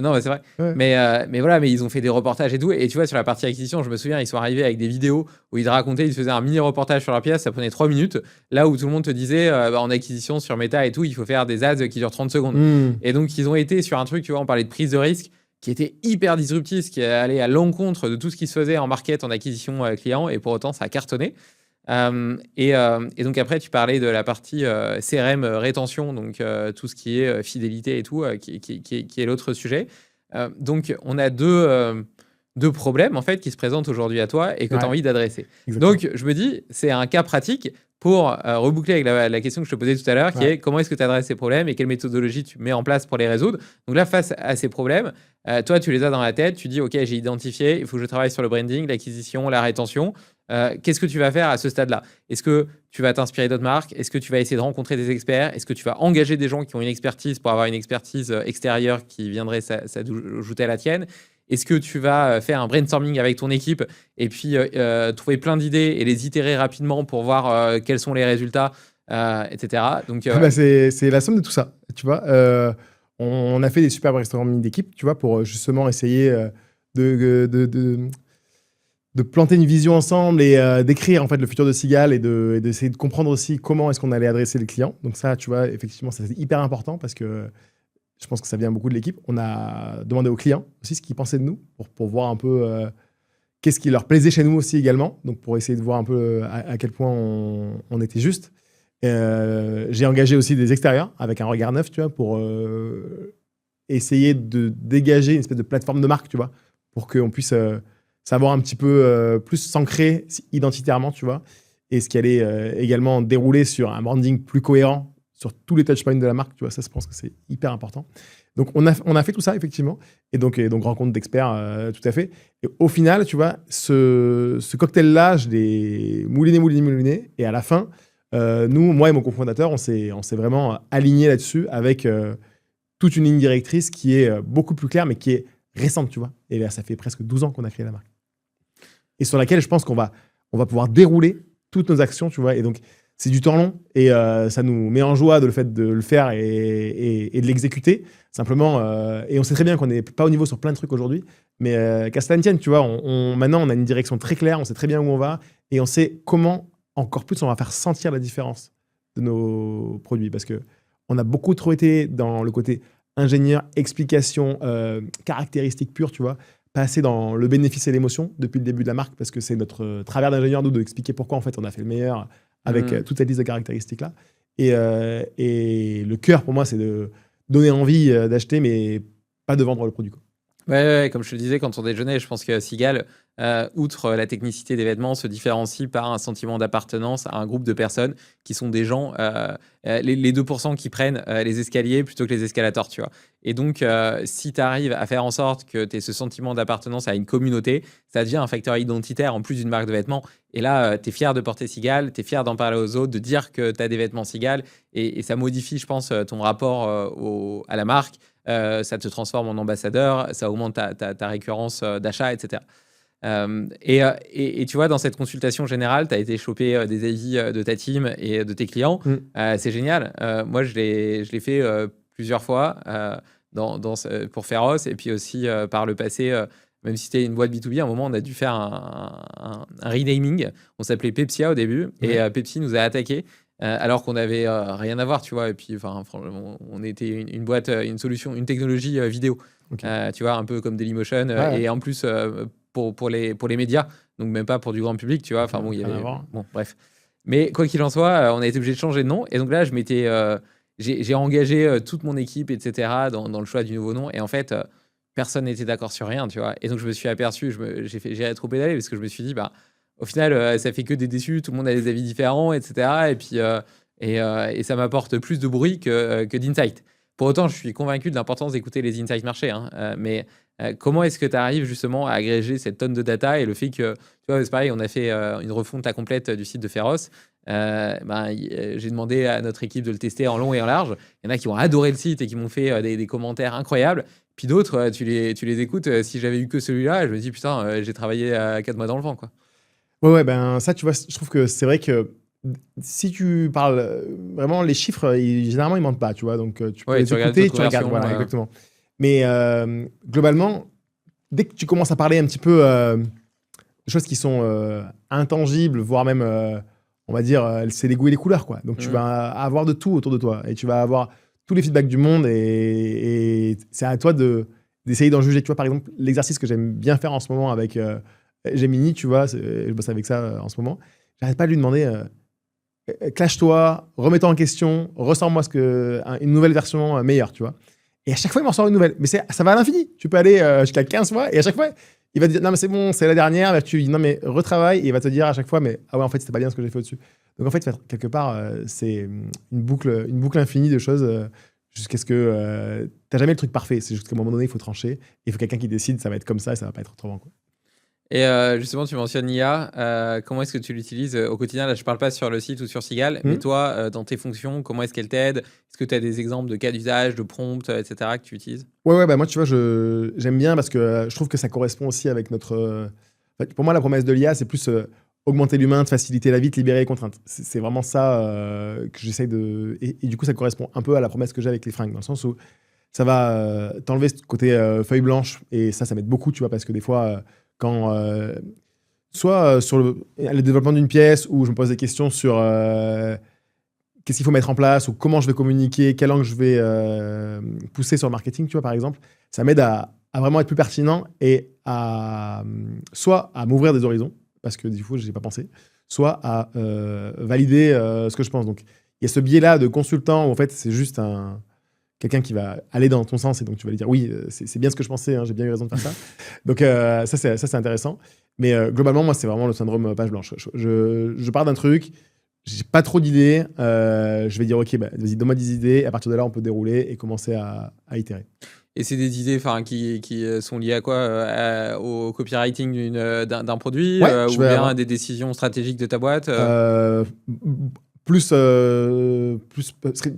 non, mais c'est vrai. Ouais. Mais voilà, mais ils ont fait des reportages et tout. Et tu vois, sur la partie acquisition, je me souviens, ils sont arrivés avec des vidéos où ils racontaient, ils faisaient un mini reportage sur leur pièce, ça prenait 3 minutes. Là où tout le monde te disait, en acquisition sur Meta et tout, il faut faire des ads qui durent 30 secondes. Et donc, ils ont été sur un truc, tu vois, on parlait de prise de risque, qui était hyper disruptif, qui allait à l'encontre de tout ce qui se faisait en market, en acquisition client. Et pour autant, ça a cartonné. Et donc après, tu parlais de la partie CRM rétention, donc tout ce qui est fidélité et tout, qui est l'autre sujet. Donc on a deux problèmes en fait qui se présentent aujourd'hui à toi et que tu as envie d'adresser. Exactement. Donc je me dis, c'est un cas pratique pour reboucler avec la question que je te posais tout à l'heure, qui est comment est-ce que tu adresses ces problèmes et quelle méthodologie tu mets en place pour les résoudre. Donc là, face à ces problèmes, toi, tu les as dans la tête, tu dis, OK, j'ai identifié, il faut que je travaille sur le branding, l'acquisition, la rétention. Qu'est-ce que tu vas faire à ce stade-là? Est-ce que tu vas t'inspirer d'autres marques? Est-ce que tu vas essayer de rencontrer des experts? Est-ce que tu vas engager des gens qui ont une expertise pour avoir une expertise extérieure qui viendrait s'ajouter à la tienne? Est-ce que tu vas faire un brainstorming avec ton équipe et puis trouver plein d'idées et les itérer rapidement pour voir quels sont les résultats, etc. Donc, c'est la somme de tout ça. Tu vois, on a fait des super brainstorming d'équipe, tu vois, pour justement essayer de planter une vision ensemble et d'écrire en fait le futur de Sigal et d'essayer de comprendre aussi comment est-ce qu'on allait adresser les clients. Donc ça, tu vois, effectivement, c'est hyper important parce que je pense que ça vient beaucoup de l'équipe. On a demandé aux clients aussi ce qu'ils pensaient de nous pour voir un peu qu'est-ce qui leur plaisait chez nous aussi également. Donc pour essayer de voir un peu à quel point on était juste. J'ai engagé aussi des extérieurs avec un regard neuf, tu vois, pour essayer de dégager une espèce de plateforme de marque, tu vois, pour qu'on puisse savoir un petit peu plus s'ancrer identitairement, tu vois, et ce qui allait également dérouler sur un branding plus cohérent sur tous les touchpoints de la marque, tu vois, ça, je pense que c'est hyper important. Donc, on a fait tout ça, effectivement, et donc rencontre d'experts, tout à fait. Et au final, tu vois, ce cocktail-là, je l'ai mouliné, et à la fin, nous, moi et mon cofondateur, on s'est vraiment alignés là-dessus avec toute une ligne directrice qui est beaucoup plus claire, mais qui est récente, tu vois. Et là, ça fait presque 12 ans qu'on a créé la marque. Et sur laquelle je pense qu'on va pouvoir dérouler toutes nos actions, tu vois. Et donc, c'est du temps long et ça nous met en joie de le fait de le faire et de l'exécuter. Simplement, et on sait très bien qu'on n'est pas au niveau sur plein de trucs aujourd'hui, mais qu'à cela ne tienne, tu vois, maintenant, on a une direction très claire, on sait très bien où on va et on sait comment, encore plus, on va faire sentir la différence de nos produits parce qu'on a beaucoup trop été dans le côté ingénieur, explication, caractéristiques pures, tu vois, pas assez dans le bénéfice et l'émotion depuis le début de la marque parce que c'est notre travers d'ingénieur, nous, de expliquer pourquoi en fait on a fait le meilleur avec toute cette liste de caractéristiques-là. Et le cœur, pour moi, c'est de donner envie d'acheter, mais pas de vendre le produit, quoi. Ouais, comme je te le disais, quand on déjeunait, je pense que Sigal, outre la technicité des vêtements, se différencie par un sentiment d'appartenance à un groupe de personnes qui sont des gens, les 2% qui prennent les escaliers plutôt que les escalators, tu vois. Et donc, si tu arrives à faire en sorte que tu aies ce sentiment d'appartenance à une communauté, ça devient un facteur identitaire en plus d'une marque de vêtements. Et là, tu es fier de porter Sigal, tu es fier d'en parler aux autres, de dire que tu as des vêtements Sigal. Et ça modifie, je pense, ton rapport à la marque. Ça te transforme en ambassadeur, ça augmente ta récurrence d'achat, etc. Et tu vois, dans cette consultation générale, tu as été choper des avis de ta team et de tes clients. C'est génial. Moi, je l'ai fait plusieurs fois pour Pharos et puis aussi par le passé même si c'était une boîte B2B, à un moment, on a dû faire un renaming. On s'appelait Pepsia au début, et Pepsi nous a attaqué. Alors qu'on n'avait rien à voir, tu vois. Et puis, on était une boîte, une solution, une technologie vidéo. Tu vois, un peu comme Dailymotion. Et en plus, pour les médias, donc même pas pour du grand public, tu vois. Enfin, bon, il y avait. Bon, bref. Mais quoi qu'il en soit, on a été obligé de changer de nom. Et donc là, j'ai engagé toute mon équipe, etc., dans le choix du nouveau nom. Et en fait, personne n'était d'accord sur rien, tu vois. Et donc, je me suis aperçu, j'ai rétro-pédalé parce que je me suis dit, bah, au final, ça fait que des déçus, tout le monde a des avis différents, etc. Et puis, et ça m'apporte plus de bruit que d'insight. Pour autant, je suis convaincu de l'importance d'écouter les insights marchés. Mais comment est-ce que tu arrives justement à agréger cette tonne de data et le fait que, tu vois, c'est pareil, on a fait une refonte complète du site de Pharos. J'ai demandé à notre équipe de le tester en long et en large. Il y en a qui ont adoré le site et qui m'ont fait des commentaires incroyables. Puis d'autres, tu les écoutes. Si j'avais eu que celui-là, je me dis, putain, j'ai travaillé 4 mois dans le vent, quoi. Ouais, ben ça, tu vois, je trouve que c'est vrai que si tu parles vraiment, les chiffres, généralement, ils mentent pas, tu vois. Donc, tu peux les écouter, tu regardes, voilà, exactement. Mais globalement, dès que tu commences à parler un petit peu de choses qui sont intangibles, voire même, on va dire, c'est les goûts et les couleurs, quoi. Donc, tu vas avoir de tout autour de toi et tu vas avoir tous les feedbacks du monde et c'est à toi d'essayer d'en juger. Tu vois, par exemple, l'exercice que j'aime bien faire en ce moment avec Gemini, tu vois, je bosse avec ça en ce moment. J'arrête pas de lui demander clash-toi, remets-toi en question, ressors-moi une nouvelle version meilleure, tu vois. Et à chaque fois, il m'en sort une nouvelle. Mais ça va à l'infini. Tu peux aller jusqu'à 15 fois et à chaque fois, il va te dire non, mais c'est bon, c'est la dernière. Tu lui dis non, mais retravaille et il va te dire à chaque fois, mais ah ouais, en fait, c'était pas bien ce que j'ai fait au-dessus. Donc en fait, quelque part, c'est une boucle infinie de choses jusqu'à ce que t'as jamais le truc parfait. C'est juste qu'à un moment donné, il faut trancher. Il faut quelqu'un qui décide, ça va être comme ça et ça va pas être autrement, quoi. Et justement, tu mentionnes l'IA. Comment est-ce que tu l'utilises au quotidien? Là, je parle pas sur le site ou sur Sigal, mais toi, dans tes fonctions, comment est-ce qu'elle t'aide? Est-ce que tu as des exemples de cas d'usage, de prompts, etc., que tu utilises? Ouais, bah moi, tu vois, j'aime bien parce que je trouve que ça correspond aussi avec notre. Pour moi, la promesse de l'IA, c'est plus augmenter l'humain, de faciliter la vie, de libérer les contraintes. C'est vraiment ça que j'essaye de. Et du coup, ça correspond un peu à la promesse que j'ai avec les fringues, dans le sens où ça va t'enlever ce côté feuille blanche, et ça m'aide beaucoup, tu vois, parce que des fois, quand. Soit sur le développement d'une pièce, où je me pose des questions sur qu'est-ce qu'il faut mettre en place, ou comment je vais communiquer, quel angle je vais pousser sur le marketing, tu vois, par exemple, ça m'aide à vraiment être plus pertinent et soit à m'ouvrir des horizons, parce que du coup, je n'y ai pas pensé, soit à valider ce que je pense. Donc, il y a ce biais-là de consultant où, en fait, c'est juste quelqu'un qui va aller dans ton sens, et donc tu vas lui dire oui, c'est bien ce que je pensais, j'ai bien eu raison de faire ça. Donc, ça, c'est intéressant. Mais globalement, moi, c'est vraiment le syndrome page blanche. Je pars d'un truc, j'ai pas trop d'idées, je vais dire ok, vas-y, donne-moi des idées, et à partir de là, on peut dérouler et commencer à itérer. Et c'est des idées qui sont liées à quoi? Au copywriting d'un produit, ou bien à des décisions stratégiques de ta boîte? Plus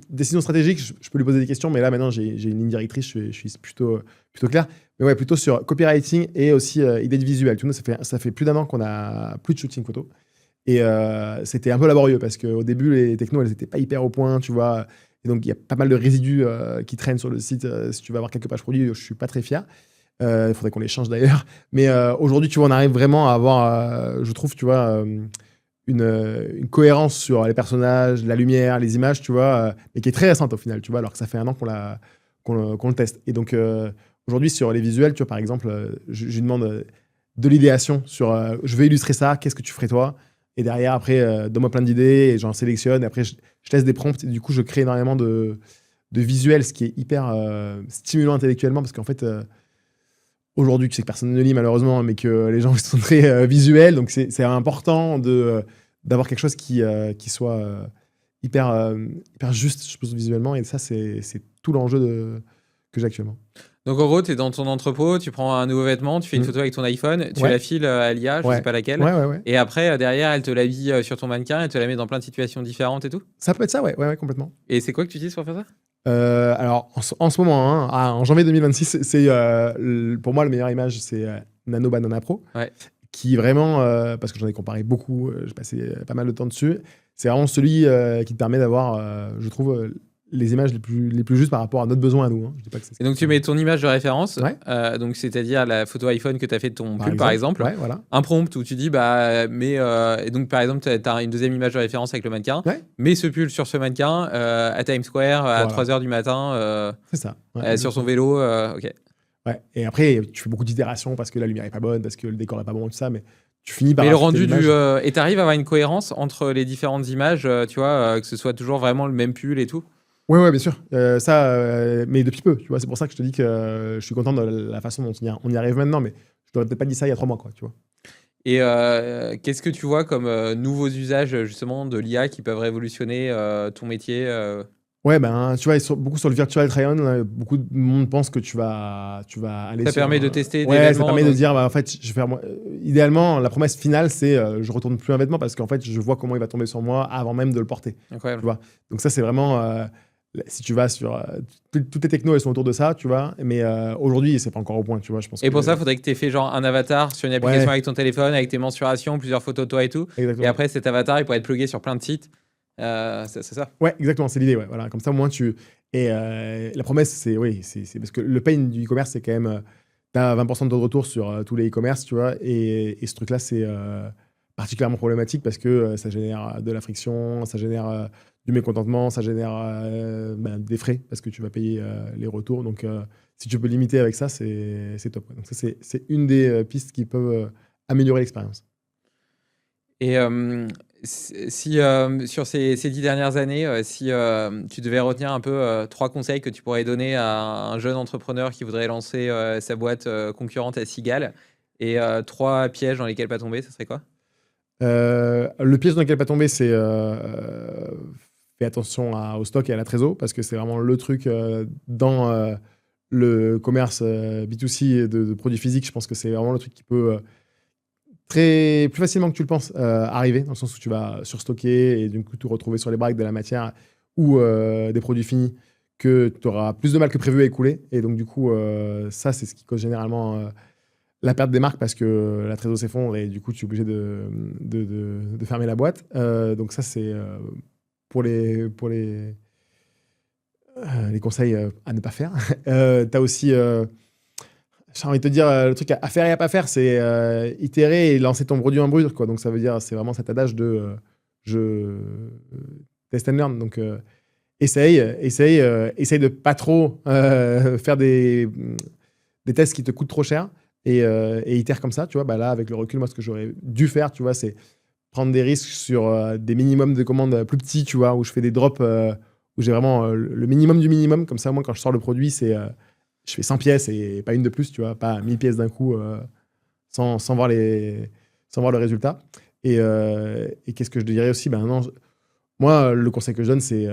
décision stratégique, je peux lui poser des questions, mais là maintenant j'ai une ligne directrice, je suis plutôt clair. Mais ouais, plutôt sur copywriting et aussi idée de visuel. Tu vois, ça fait plus d'1 an qu'on a plus de shooting photo. Et c'était un peu laborieux parce qu'au début, les technos, elles n'étaient pas hyper au point, tu vois. Et donc, il y a pas mal de résidus qui traînent sur le site. Si tu vas avoir quelques pages produits, je ne suis pas très fier. Il faudrait qu'on les change d'ailleurs. Mais aujourd'hui, tu vois, on arrive vraiment à avoir, je trouve, tu vois, une cohérence sur les personnages, la lumière, les images, tu vois, mais qui est très récente au final, tu vois, alors que ça fait 1 an qu'on le teste. Et donc, aujourd'hui, sur les visuels, tu vois, par exemple, je lui demande de l'idéation sur je vais illustrer ça, qu'est-ce que tu ferais toi? Et derrière, après, donne-moi plein d'idées et j'en sélectionne. Et après, je laisse des prompts. Et du coup, je crée énormément de visuels, ce qui est hyper stimulant intellectuellement parce qu'en fait, aujourd'hui, tu sais que personne ne lit malheureusement, mais que les gens sont très visuels. Donc, c'est important d'avoir quelque chose qui soit hyper juste, je pense, visuellement. Et ça, c'est tout l'enjeu que j'ai actuellement. Donc, en gros, tu es dans ton entrepôt, tu prends un nouveau vêtement, tu fais une photo avec ton iPhone, tu la files à l'IA, je ne sais pas laquelle. Ouais. Et après, derrière, elle te l'habille sur ton mannequin, elle te la met dans plein de situations différentes et tout. Ça peut être ça, ouais, complètement. Et c'est quoi que tu utilises pour faire ça? Alors, en ce moment, en janvier 2026, c'est pour moi, la meilleure image, c'est Nano Banana Pro. Ouais. Qui vraiment, parce que j'en ai comparé beaucoup, j'ai passé pas mal de temps dessus, c'est vraiment celui qui te permet d'avoir, je trouve, les images les plus justes par rapport à notre besoin à nous. Hein. Je dis pas que c'est Et donc, tu mets ton image de référence, Ouais. Donc c'est-à-dire la photo iPhone que tu as fait de ton Par pull, par exemple. Ouais, voilà. Un prompt où tu dis, et donc, par exemple, tu as une deuxième image de référence avec le mannequin. Ouais. Mets ce pull sur ce mannequin à Times Square à Voilà. 3h du matin C'est ça. Ouais, sur son vélo. OK. Ouais. Et après, tu fais beaucoup d'itérations parce que la lumière est pas bonne, parce que le décor est pas bon, tout ça, mais tu finis par. Mais le rajouter rendu l'image. et tu arrives à avoir une cohérence entre les différentes images, tu vois, que ce soit toujours vraiment le même pull et tout. Ouais, bien sûr. Mais depuis peu, tu vois. C'est pour ça que je te dis que je suis content de la façon dont on y arrive maintenant, mais je t'aurais peut-être pas dit ça il y a 3 mois, quoi, tu vois. Et qu'est-ce que tu vois comme nouveaux usages, justement, de l'IA qui peuvent révolutionner ton métier Ouais, tu vois, beaucoup sur le virtual try-on, là, beaucoup de monde pense que tu vas aller Ça sur permet de tester des ouais, ça vêtements, permet de donc- dire, en fait, je vais faire idéalement, la promesse finale, c'est je retourne plus un vêtement parce qu'en fait, je vois comment il va tomber sur moi avant même de le porter. Incroyable. Tu vois. Donc ça, c'est vraiment, si tu vas sur toutes les technos, elles sont autour de ça, tu vois. Mais aujourd'hui, c'est pas encore au point, tu vois. Je pense Et pour que- ça, il faudrait que tu aies fait genre un avatar sur une application Ouais. avec ton téléphone, avec tes mensurations, plusieurs photos de toi et tout. Exactement. Et après, cet avatar, il pourrait être plugué sur plein de sites. C'est ça. Ouais, exactement, c'est l'idée. Ouais, voilà. Comme ça, au moins, Et la promesse, c'est oui, c'est parce que le pain du e-commerce, c'est quand même. Tu as 20% de taux de retour sur tous les e-commerce, tu vois. Et ce truc-là, c'est particulièrement problématique parce que ça génère de la friction, ça génère du mécontentement, ça génère des frais parce que tu vas payer les retours. Donc, si tu peux limiter avec ça, c'est top. Ouais. Donc, ça, c'est une des pistes qui peuvent améliorer l'expérience. Et si sur ces 10 dernières années, si tu devais retenir un peu 3 conseils que tu pourrais donner à un jeune entrepreneur qui voudrait lancer sa boîte concurrente à Cigale, et 3 pièges dans lesquels pas tomber, ça serait quoi? Le piège dans lequel pas tomber, c'est fais attention au stock et à la trésor, parce que c'est vraiment le truc dans le commerce B2C de produits physiques. Je pense que c'est vraiment le truc qui peut plus facilement que tu le penses arriver, dans le sens où tu vas surstocker et du coup te retrouver sur les braques de la matière ou des produits finis que tu auras plus de mal que prévu à écouler. Et donc, du coup, ça, c'est ce qui cause généralement la perte des marques parce que la trésor s'effondre et du coup, tu es obligé de fermer la boîte. Donc, ça, c'est pour les conseils à ne pas faire. Tu as aussi, j'ai envie de te dire, le truc à faire et à pas faire, c'est itérer et lancer ton produit en brut, quoi. Donc, ça veut dire, c'est vraiment cet adage de je test and learn. Donc, essaye de pas trop faire des tests qui te coûtent trop cher et itère comme ça, tu vois. Bah là, avec le recul, moi, ce que j'aurais dû faire, tu vois, c'est prendre des risques sur des minimums de commandes plus petits, tu vois, où je fais des drops, où j'ai vraiment le minimum du minimum. Comme ça, moi, quand je sors le produit, je fais 100 pièces et pas une de plus, tu vois, pas 1000 pièces d'un coup sans voir le résultat. Et qu'est-ce que je dirais aussi? Non, moi, le conseil que je donne, c'est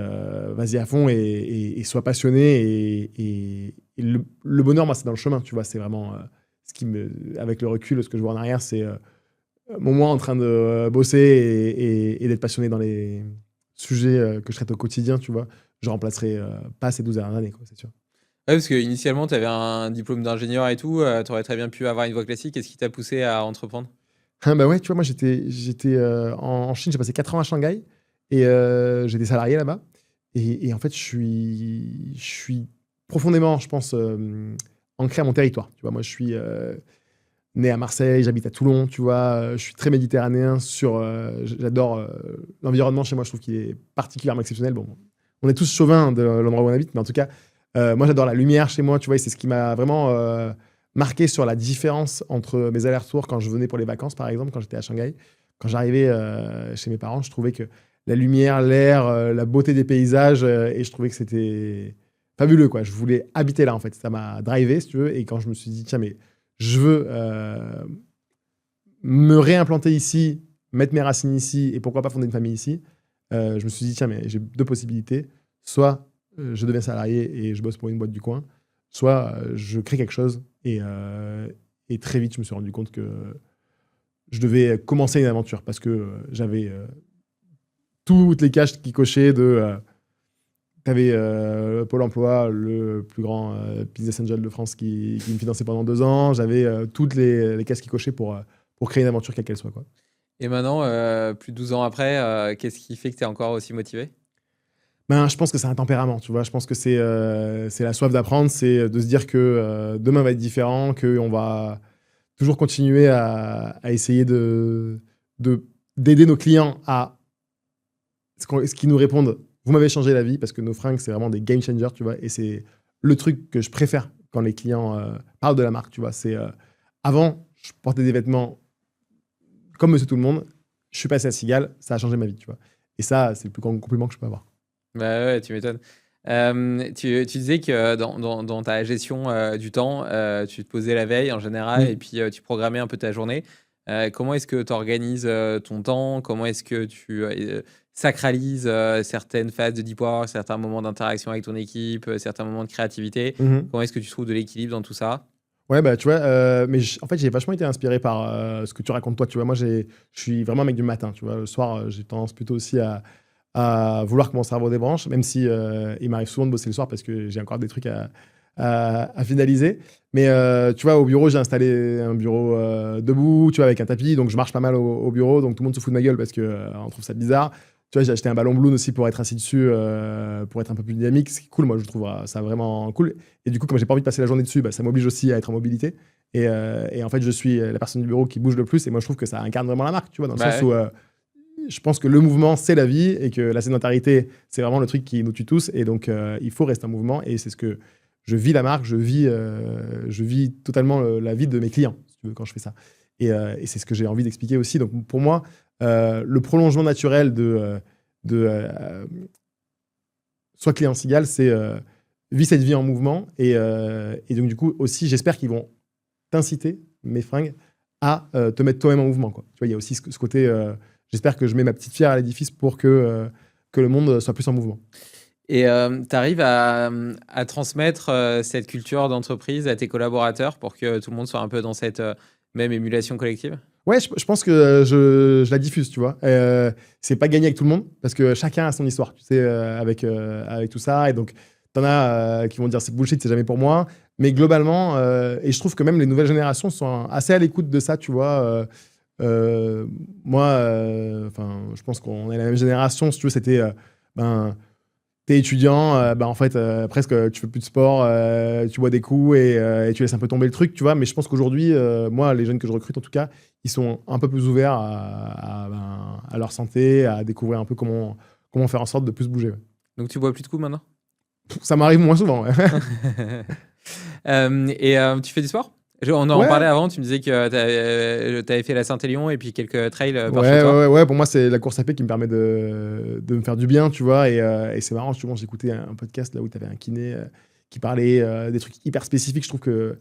vas-y à fond et sois passionné. Et le bonheur, moi, c'est dans le chemin, tu vois. C'est vraiment avec le recul, ce que je vois en arrière, c'est moi en train de bosser et d'être passionné dans les sujets que je traite au quotidien, tu vois. Je remplacerai pas ces 12 dernières années, quoi, c'est sûr. Ouais, parce qu'initialement, tu avais un diplôme d'ingénieur et tout, tu aurais très bien pu avoir une voie classique. Qu'est-ce qui t'a poussé à entreprendre? Bah ouais, tu vois, moi, j'étais en Chine, j'ai passé 4 ans à Shanghai et j'étais salarié là-bas. Et en fait, je suis profondément, je pense, ancré à mon territoire. Tu vois, moi, je suis né à Marseille, j'habite à Toulon, tu vois, je suis très méditerranéen. J'adore l'environnement chez moi, je trouve qu'il est particulièrement exceptionnel. Bon, on est tous chauvins de l'endroit où on habite, mais en tout cas, moi, j'adore la lumière chez moi, tu vois, et c'est ce qui m'a vraiment marqué sur la différence entre mes allers-retours quand je venais pour les vacances, par exemple, quand j'étais à Shanghai. Quand j'arrivais chez mes parents, je trouvais que la lumière, l'air, la beauté des paysages, et je trouvais que c'était fabuleux, quoi. Je voulais habiter là, en fait. Ça m'a drivé, si tu veux. Et quand je me suis dit, tiens, mais je veux me réimplanter ici, mettre mes racines ici, et pourquoi pas fonder une famille ici, je me suis dit, tiens, mais j'ai 2 possibilités. Soit je deviens salarié et je bosse pour une boîte du coin, soit je crée quelque chose. Et très vite, je me suis rendu compte que je devais commencer une aventure parce que j'avais toutes les cases qui cochaient de... tu avais Pôle emploi, le plus grand business angel de France qui me finançait pendant 2 ans. J'avais toutes les cases qui cochaient pour créer une aventure quelle qu'elle soit, quoi. Et maintenant, plus de 12 ans après, qu'est-ce qui fait que tu es encore aussi motivé? Ben, je pense que c'est un tempérament, tu vois. Je pense que c'est la soif d'apprendre, c'est de se dire que demain va être différent, qu'on va toujours continuer à essayer de- d'aider nos clients à ce qu'ils nous répondent. Vous m'avez changé la vie parce que nos fringues, c'est vraiment des game changers, tu vois. Et c'est le truc que je préfère quand les clients parlent de la marque, tu vois. C'est avant, je portais des vêtements comme Monsieur Tout le Monde. Je suis passé à Cigale, ça a changé ma vie, tu vois. Et ça, c'est le plus grand compliment que je peux avoir. Bah ouais, tu m'étonnes. Tu disais que dans ta gestion du temps, tu te posais la veille en général et Mm. puis tu programmais un peu ta journée. Comment est-ce que tu organises ton temps? Comment est-ce que tu sacralises certaines phases de deep work, certains moments d'interaction avec ton équipe, certains moments de créativité? Mhm. Comment est-ce que tu trouves de l'équilibre dans tout ça? Ouais, bah, tu vois, mais en fait, j'ai vachement été inspiré par ce que tu racontes toi. Tu vois, moi, je suis vraiment un mec du matin. Tu vois, le soir, j'ai tendance plutôt aussi à vouloir que mon cerveau débranche, même si il m'arrive souvent de bosser le soir parce que j'ai encore des trucs à finaliser. Mais tu vois, au bureau, j'ai installé un bureau debout, tu vois, avec un tapis. Donc, je marche pas mal au bureau. Donc, tout le monde se fout de ma gueule parce qu'on trouve ça bizarre. Tu vois, j'ai acheté un ballon Bloom aussi pour être assis dessus, pour être un peu plus dynamique. C'est cool, moi, je trouve ça vraiment cool. Et du coup, comme j'ai pas envie de passer la journée dessus, bah, ça m'oblige aussi à être en mobilité. Et en fait, je suis la personne du bureau qui bouge le plus. Et moi, je trouve que ça incarne vraiment la marque, tu vois, dans le Bah sens ouais. où je pense que le mouvement, c'est la vie et que la sédentarité, c'est vraiment le truc qui nous tue tous. Et donc, il faut rester en mouvement. Et c'est ce que je vis la marque, je vis totalement la vie de mes clients, si tu veux, quand je fais ça. Et c'est ce que j'ai envie d'expliquer aussi. Donc, pour moi, le prolongement naturel de soit client Cigale, c'est vis cette vie en mouvement. Et donc, du coup, aussi, j'espère qu'ils vont t'inciter, mes fringues, à te mettre toi-même en mouvement, quoi. Tu vois, il y a aussi ce côté. J'espère que je mets ma petite pierre à l'édifice pour que le monde soit plus en mouvement. Et tu arrives à transmettre cette culture d'entreprise à tes collaborateurs pour que tout le monde soit un peu dans cette même émulation collective? Ouais, je pense que je la diffuse, tu vois. C'est pas gagné avec tout le monde parce que chacun a son histoire, tu sais, avec tout ça. Et donc, t'en as qui vont dire c'est bullshit, c'est jamais pour moi. Mais globalement, et je trouve que même les nouvelles générations sont assez à l'écoute de ça, tu vois. Moi, enfin, je pense qu'on est la même génération, si tu veux, c'était ben, t'es étudiant, bah en fait, presque, tu fais plus de sport, tu bois des coups et tu laisses un peu tomber le truc, tu vois. Mais je pense qu'aujourd'hui, moi, les jeunes que je recrute, en tout cas, ils sont un peu plus ouverts à leur santé, à découvrir un peu comment faire en sorte de plus bouger. Ouais. Donc tu bois plus de coups maintenant? Ça m'arrive moins souvent. Ouais, Et tu fais du sport? On en ouais, parlait avant, tu me disais que tu avais fait la Saint-Élion et puis quelques trails par chez ouais, toi. ouais, ouais. Pour moi, c'est la course à pied qui me permet de me faire du bien, tu vois. Et c'est marrant, justement, j'écoutais un podcast là où tu avais un kiné qui parlait des trucs hyper spécifiques. Je trouve que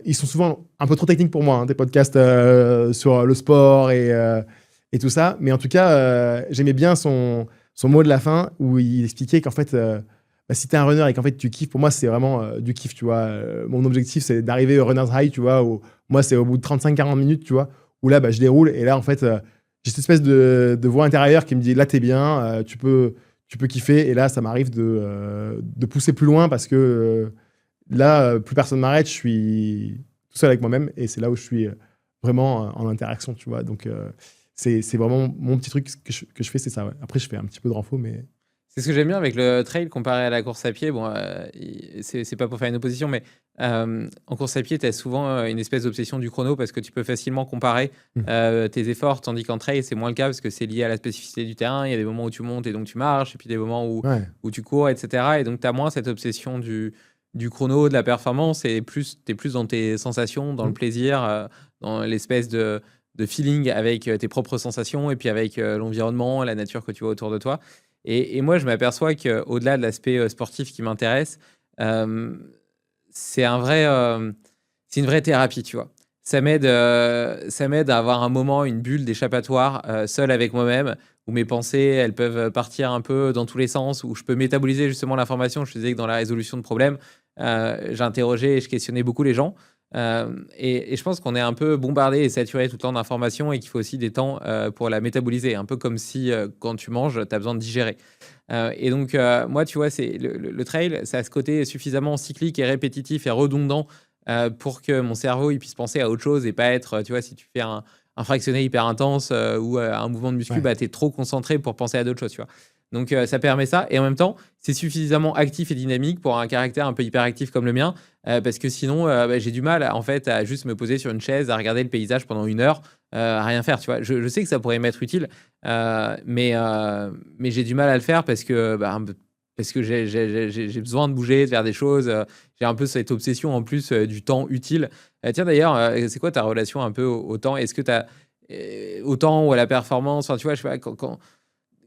ils sont souvent un peu trop techniques pour moi, hein, des podcasts sur le sport et tout ça. Mais en tout cas, j'aimais bien son mot de la fin où il expliquait qu'en fait, bah, si tu es un runner et qu'en fait tu kiffes, pour moi, c'est vraiment du kiff, tu vois. Mon objectif, c'est d'arriver au runner's high, tu vois. Moi, c'est au bout de 35-40 minutes, tu vois, où là, bah, je déroule. Et là, en fait, j'ai cette espèce de voix intérieure qui me dit, là, t'es bien, tu peux kiffer. Et là, ça m'arrive de pousser plus loin parce que là, plus personne m'arrête, je suis tout seul avec moi-même et c'est là où je suis vraiment en interaction, tu vois. Donc, c'est vraiment mon petit truc que je fais, c'est ça. Ouais. Après, je fais un petit peu de renfo, mais. C'est ce que j'aime bien avec le trail comparé à la course à pied. Bon, c'est pas pour faire une opposition, mais en course à pied, tu as souvent une espèce d'obsession du chrono parce que tu peux facilement comparer Mm. tes efforts, tandis qu'en trail, c'est moins le cas parce que c'est lié à la spécificité du terrain. Il y a des moments où tu montes et donc tu marches, et puis des moments où, Ouais. où tu cours, etc. Et donc, tu as moins cette obsession du chrono, de la performance, et tu es plus dans tes sensations, dans le Mm. plaisir, dans l'espèce de feeling avec tes propres sensations et puis avec l'environnement, la nature que tu vois autour de toi. Et moi, je m'aperçois qu'au-delà de l'aspect sportif qui m'intéresse, euh, c'est c'est une vraie thérapie, tu vois. Ça m'aide à avoir un moment, une bulle d'échappatoire seul avec moi-même, où mes pensées, elles peuvent partir un peu dans tous les sens, où je peux métaboliser justement l'information. Je te disais que dans la résolution de problèmes, j'interrogeais et je questionnais beaucoup les gens. Et je pense qu'on est un peu bombardé et saturé tout le temps d'informations et qu'il faut aussi des temps pour la métaboliser. Un peu comme si quand tu manges, tu as besoin de digérer. Et donc, moi, tu vois, c'est le trail, ça a ce côté suffisamment cyclique et répétitif et redondant pour que mon cerveau il puisse penser à autre chose et pas être, tu vois, si tu fais un fractionné hyper intense ou un mouvement de muscu, Ouais. bah, tu es trop concentré pour penser à d'autres choses, tu vois. Donc, ça permet ça. Et en même temps, c'est suffisamment actif et dynamique pour un caractère un peu hyperactif comme le mien. Parce que sinon, j'ai du mal en fait, à juste me poser sur une chaise, à regarder le paysage pendant 1 heure, à rien faire. Tu vois, je sais que ça pourrait m'être utile, mais j'ai du mal à le faire parce que j'ai besoin de bouger, de faire des choses. J'ai un peu cette obsession en plus du temps utile. Tiens, d'ailleurs, c'est quoi ta relation un peu au temps? Est-ce que tu as au temps ou à la performance? Enfin, tu vois, je sais pas,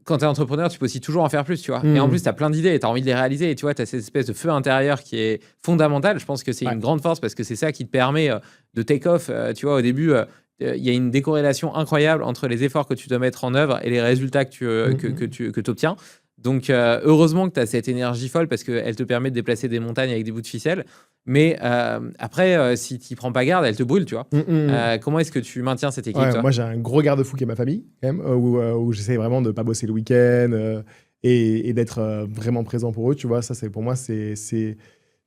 quand tu es entrepreneur, tu peux aussi toujours en faire plus, tu vois. Et en plus, tu as plein d'idées et tu as envie de les réaliser. Et tu vois, tu as cette espèce de feu intérieur qui est fondamental. Je pense que c'est une grande force parce que c'est ça qui te permet de take off. Tu vois, au début, il y a une décorrélation incroyable entre les efforts que tu dois mettre en œuvre et les résultats que tu obtiens. Donc, heureusement que tu as cette énergie folle parce qu'elle te permet de déplacer des montagnes avec des bouts de ficelle. Mais après, si tu n'y prends pas garde, elle te brûle, tu vois. Comment est-ce que tu maintiens cette équipe, toi? Moi, j'ai un gros garde-fou qui est ma famille, quand même, où j'essaie vraiment de ne pas bosser le week-end et d'être vraiment présent pour eux. Tu vois, ça, pour moi, c'est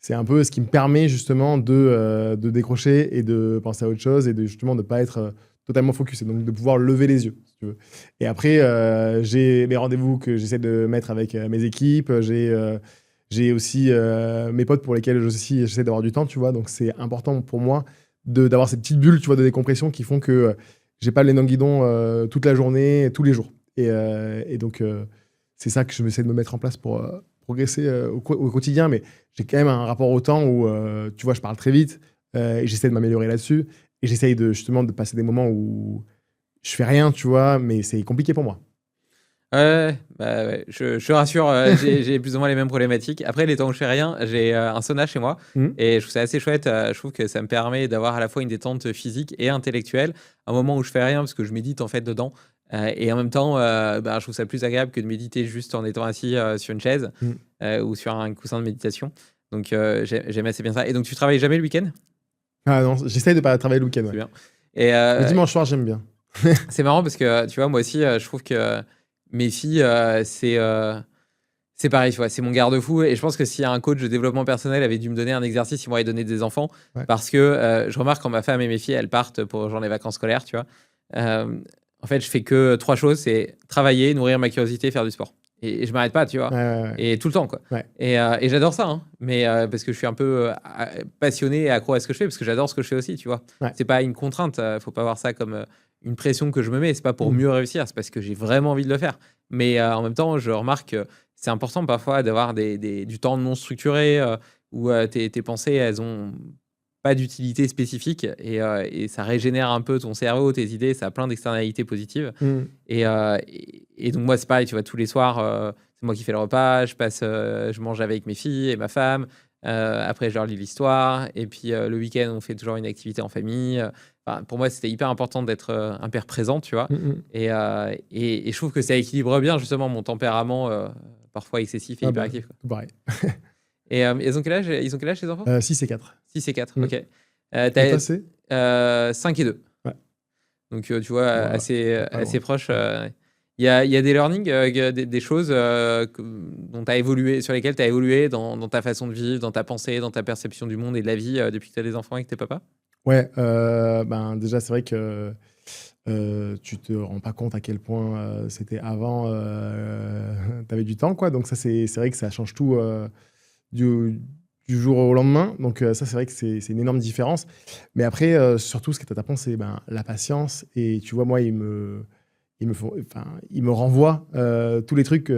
un peu ce qui me permet justement de décrocher et de penser à autre chose et justement de ne pas être totalement focus et donc de pouvoir lever les yeux, si tu veux. Et après, j'ai mes rendez-vous que j'essaie de mettre avec mes équipes. J'ai aussi mes potes pour lesquels j'essaie d'avoir du temps, tu vois. Donc, c'est important pour moi d'avoir cette petite bulle, tu vois, de décompression qui font que j'ai pas les guidons toute la journée, tous les jours. Et donc, c'est ça que je vais essayer de me mettre en place pour progresser au quotidien. Mais j'ai quand même un rapport au temps où, tu vois, je parle très vite et j'essaie de m'améliorer là-dessus. Et j'essaye justement de passer des moments où je fais rien, tu vois, mais c'est compliqué pour moi. Ouais, je rassure, j'ai plus ou moins les mêmes problématiques. Après, les temps où je fais rien, j'ai un sauna chez moi et je trouve ça assez chouette. Je trouve que ça me permet d'avoir à la fois une détente physique et intellectuelle. Un moment où je fais rien parce que je médite en fait dedans. Et en même temps, je trouve ça plus agréable que de méditer juste en étant assis sur une chaise ou sur un coussin de méditation. Donc, j'aime assez bien ça. Et donc, tu travailles jamais le week-end? Ah non, j'essaye de pas travailler le week-end. C'est Ouais. bien. Et Le dimanche soir, j'aime bien. c'est marrant parce que tu vois, moi aussi, je trouve que mes filles, c'est pareil, tu vois, c'est mon garde-fou. Et je pense que si un coach de développement personnel avait dû me donner un exercice, il m'aurait donné des enfants. Ouais. Parce que je remarque quand ma femme et mes filles, elles partent pour genre les vacances scolaires, tu vois. En fait, je fais que 3 choses, c'est travailler, nourrir ma curiosité, faire du sport. Et je m'arrête pas, tu vois. Ouais. Et tout le temps, quoi. Ouais. Et j'adore ça, hein. Mais parce que je suis un peu passionné et accro à ce que je fais, parce que j'adore ce que je fais aussi, tu vois. Ouais. C'est pas une contrainte, faut pas voir ça comme une pression que je me mets. C'est pas pour mieux réussir, c'est parce que j'ai vraiment envie de le faire. Mais en même temps, je remarque que c'est important parfois d'avoir du temps non structuré où tes pensées, elles ont pas d'utilité spécifique et ça régénère un peu ton cerveau, tes idées, ça a plein d'externalités positives. Et donc moi, c'est pareil, tu vois, tous les soirs, c'est moi qui fais le repas, je mange avec mes filles et ma femme. Après, je leur lis l'histoire. Et puis, le week-end, on fait toujours une activité en famille. Enfin, pour moi, c'était hyper important d'être un père présent, tu vois. Et je trouve que ça équilibre bien, justement, mon tempérament parfois excessif et hyperactif. Tout pareil. Et ils ont quel âge, les enfants? 6 et 4. 6 et 4, ok. Et toi, c'est 5 et 2. Ouais. Donc, tu vois, assez proche. Ouais. Il y a des learnings, des choses sur lesquelles tu as évolué dans ta façon de vivre, dans ta pensée, dans ta perception du monde et de la vie depuis que tu as des enfants et que tu es papa? Ouais, déjà, c'est vrai que tu te rends pas compte à quel point c'était avant, tu avais du temps, quoi. Donc, ça, c'est vrai que ça change tout du jour au lendemain. Donc, ça, c'est vrai que c'est une énorme différence. Mais après, surtout, ce que tu apprends, c'est la patience. Et tu vois, moi, il me renvoie tous les trucs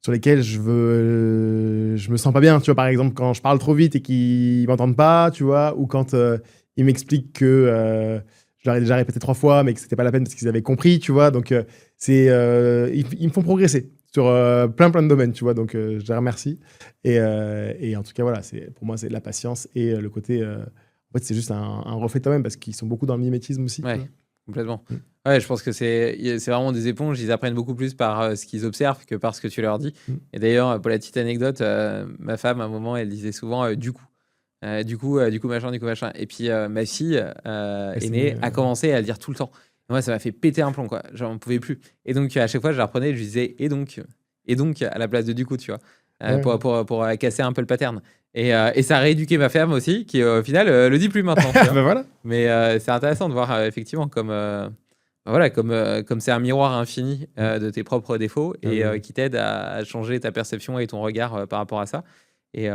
sur lesquels je me sens pas bien. Tu vois, par exemple, quand je parle trop vite et qu'ils m'entendent pas, tu vois, ou quand ils m'expliquent que je leur ai déjà répété 3 fois, mais que c'était pas la peine parce qu'ils avaient compris, tu vois. Donc, ils me font progresser sur plein de domaines, tu vois. Donc, je les remercie. Et en tout cas, voilà, pour moi, c'est de la patience et le côté... en fait, c'est juste un reflet de toi-même parce qu'ils sont beaucoup dans le mimétisme aussi. Ouais. Complètement. Ouais, je pense que c'est vraiment des éponges. Ils apprennent beaucoup plus par ce qu'ils observent que par ce que tu leur dis. Et d'ailleurs, pour la petite anecdote, ma femme, à un moment, elle disait souvent du coup, machin. Et puis ma fille aînée a commencé à le dire tout le temps. Et moi, ça m'a fait péter un plomb, quoi. J'en pouvais plus. Et donc, à chaque fois, je la reprenais, je lui disais et donc à la place de du coup, tu vois, pour casser un peu le pattern. Et ça a rééduqué ma femme aussi, qui au final le dit plus maintenant. Tu vois. Voilà. Mais c'est intéressant de voir effectivement comme voilà, comme c'est un miroir infini de tes propres défauts et qui t'aide à changer ta perception et ton regard par rapport à ça. Et,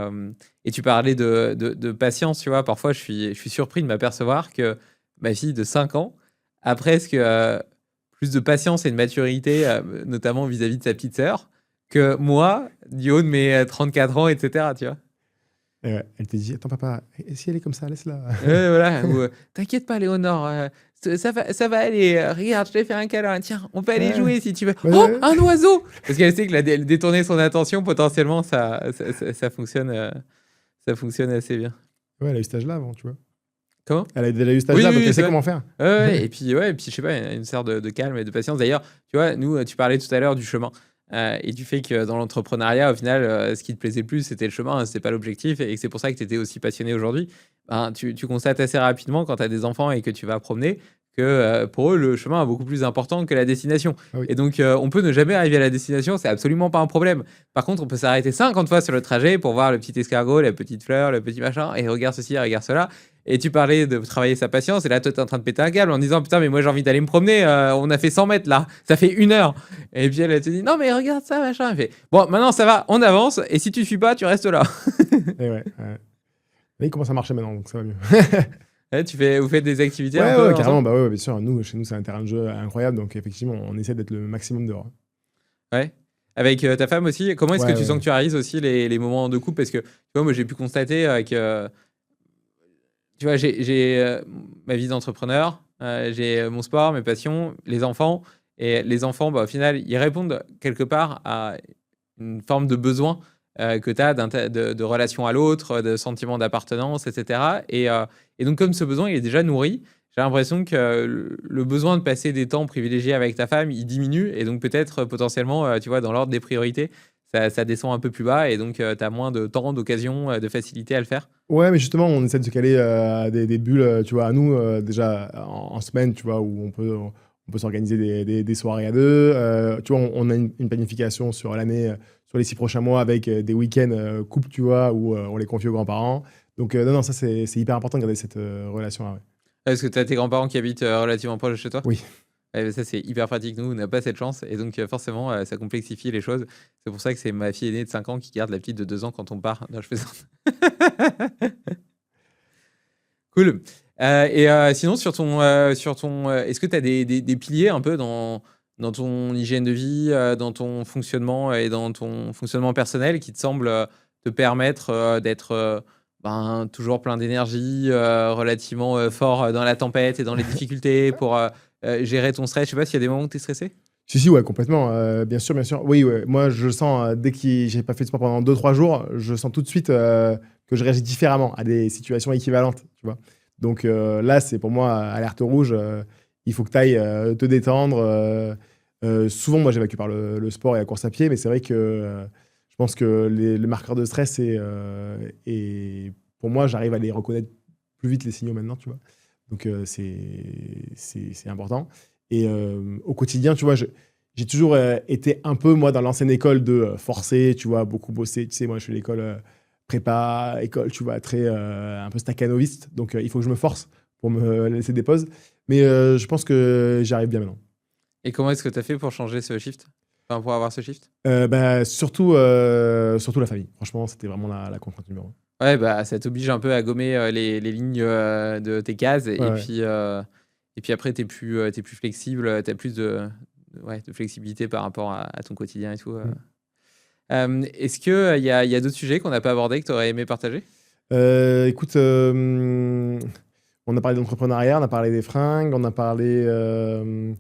et tu parlais de patience, tu vois. Parfois, je suis surpris de m'apercevoir que ma fille de 5 ans a presque plus de patience et de maturité, notamment vis-à-vis de sa petite sœur, que moi, du haut de mes 34 ans, etc. Tu vois. Et ouais, elle te dit, attends papa, et si elle est comme ça, laisse-la. Voilà. Ou, t'inquiète pas, Léonore, ça va aller. Regarde, je t'ai fait un câlin. Tiens, on peut aller Ouais. jouer si tu veux. Ouais, Oh, ouais. un oiseau! Parce qu'elle sait que détourner son attention, potentiellement, ça fonctionne, ça fonctionne assez bien. Ouais, elle a eu cet âge-là avant, tu vois. Comment? Elle a déjà eu cet Oui, âge-là, oui, donc oui, elle c'est sait vrai. comment faire. Ouais, et puis, je sais pas, il y a une sorte de calme et de patience. D'ailleurs, tu vois, nous, tu parlais tout à l'heure du chemin et du fait que dans l'entrepreneuriat, au final, ce qui te plaisait le plus, c'était le chemin, c'était pas l'objectif et que c'est pour ça que tu étais aussi passionné aujourd'hui. Ben, tu constates assez rapidement quand tu as des enfants et que tu vas promener que pour eux, le chemin est beaucoup plus important que la destination. Ah oui. Et donc, on peut ne jamais arriver à la destination, c'est absolument pas un problème. Par contre, on peut s'arrêter 50 fois sur le trajet pour voir le petit escargot, la petite fleur, le petit machin, et regarde ceci, regarde cela. Et tu parlais de travailler sa patience, et là, toi, t'es en train de péter un câble en disant putain, mais moi, j'ai envie d'aller me promener, on a fait 100 mètres là, ça fait 1 heure. Et puis elle te dit non, mais regarde ça, machin. Elle fait bon, maintenant ça va, on avance, et si tu suis pas, tu restes là. Et ouais. Là, il commence à marcher maintenant, donc ça va mieux. Ouais, vous faites des activités un Ouais, peu ouais, ensemble. carrément. Bah ouais, bien sûr. Chez nous, c'est un terrain de jeu incroyable, donc effectivement, on essaie d'être le maximum dehors. Ouais. Avec ta femme aussi, comment est-ce que Ouais, tu ouais. sanctuarises aussi les moments de couple? Parce que tu vois, moi j'ai pu constater que tu vois, j'ai ma vie d'entrepreneur, j'ai mon sport, mes passions, les enfants. Et les enfants, bah, au final, ils répondent quelque part à une forme de besoin que tu as de relation à l'autre, de sentiment d'appartenance, etc. Et donc, comme ce besoin il est déjà nourri, j'ai l'impression que le besoin de passer des temps privilégiés avec ta femme, il diminue. Et donc, peut-être potentiellement, tu vois, dans l'ordre des priorités, ça descend un peu plus bas. Et donc, tu as moins de temps, d'occasion, de facilité à le faire. Ouais, mais justement, on essaie de se caler à des bulles, tu vois, à nous, déjà en semaine, tu vois, où on peut s'organiser des soirées à deux. Tu vois, on a une planification sur l'année, sur les 6 prochains mois avec des week-ends couple, tu vois, où on les confie aux grands-parents. Donc, non, non, ça, c'est hyper important de garder cette relation-là. Ouais. Parce que tu as tes grands-parents qui habitent relativement proche de chez toi. Oui. Ouais, mais ça, c'est hyper pratique. Nous, on n'a pas cette chance. Et donc, forcément, ça complexifie les choses. C'est pour ça que c'est ma fille aînée de 5 ans qui garde la petite de 2 ans quand on part. Non, je fais ça. Cool. Sinon, est-ce que tu as des piliers un peu dans ton hygiène de vie, dans ton fonctionnement et dans ton fonctionnement personnel qui te semblent te permettre d'être toujours plein d'énergie, relativement fort dans la tempête et dans les difficultés pour gérer ton stress? Je sais pas s'il y a des moments où tu es stressé? Si, ouais, complètement. Bien sûr, bien sûr. Oui, ouais. Moi, je sens, dès que j'ai pas fait de sport pendant 2, 3 jours, je sens tout de suite que je réagis différemment à des situations équivalentes, tu vois. Donc là, c'est pour moi alerte rouge. Il faut que tu ailles te détendre. Souvent, moi, j'ai vécu par le sport et la course à pied, mais c'est vrai que je pense que le marqueur de stress, et pour moi, j'arrive à les reconnaître plus vite, les signaux maintenant, tu vois. Donc c'est important. Et au quotidien, tu vois, j'ai toujours été un peu, moi, dans l'ancienne école de forcer, tu vois, beaucoup bosser. Tu sais, moi, je fais l'école prépa, école, tu vois, très un peu staccanoviste. Donc, il faut que je me force pour me laisser des pauses. Mais je pense que j'y arrive bien maintenant. Et comment est-ce que tu as fait pour changer ce shift? Enfin, pour avoir ce shift? Surtout la famille. Franchement, c'était vraiment la contrainte numéro 1. Ouais, bah, ça t'oblige un peu à gommer les lignes de tes cases. Ouais, ouais. Et puis après, t'es plus flexible, tu as plus ouais, de flexibilité par rapport à ton quotidien et tout. Est-ce qu'il y a d'autres sujets qu'on n'a pas abordés que tu aurais aimé partager? Écoute, on a parlé d'entrepreneuriat, on a parlé des fringues, on a parlé de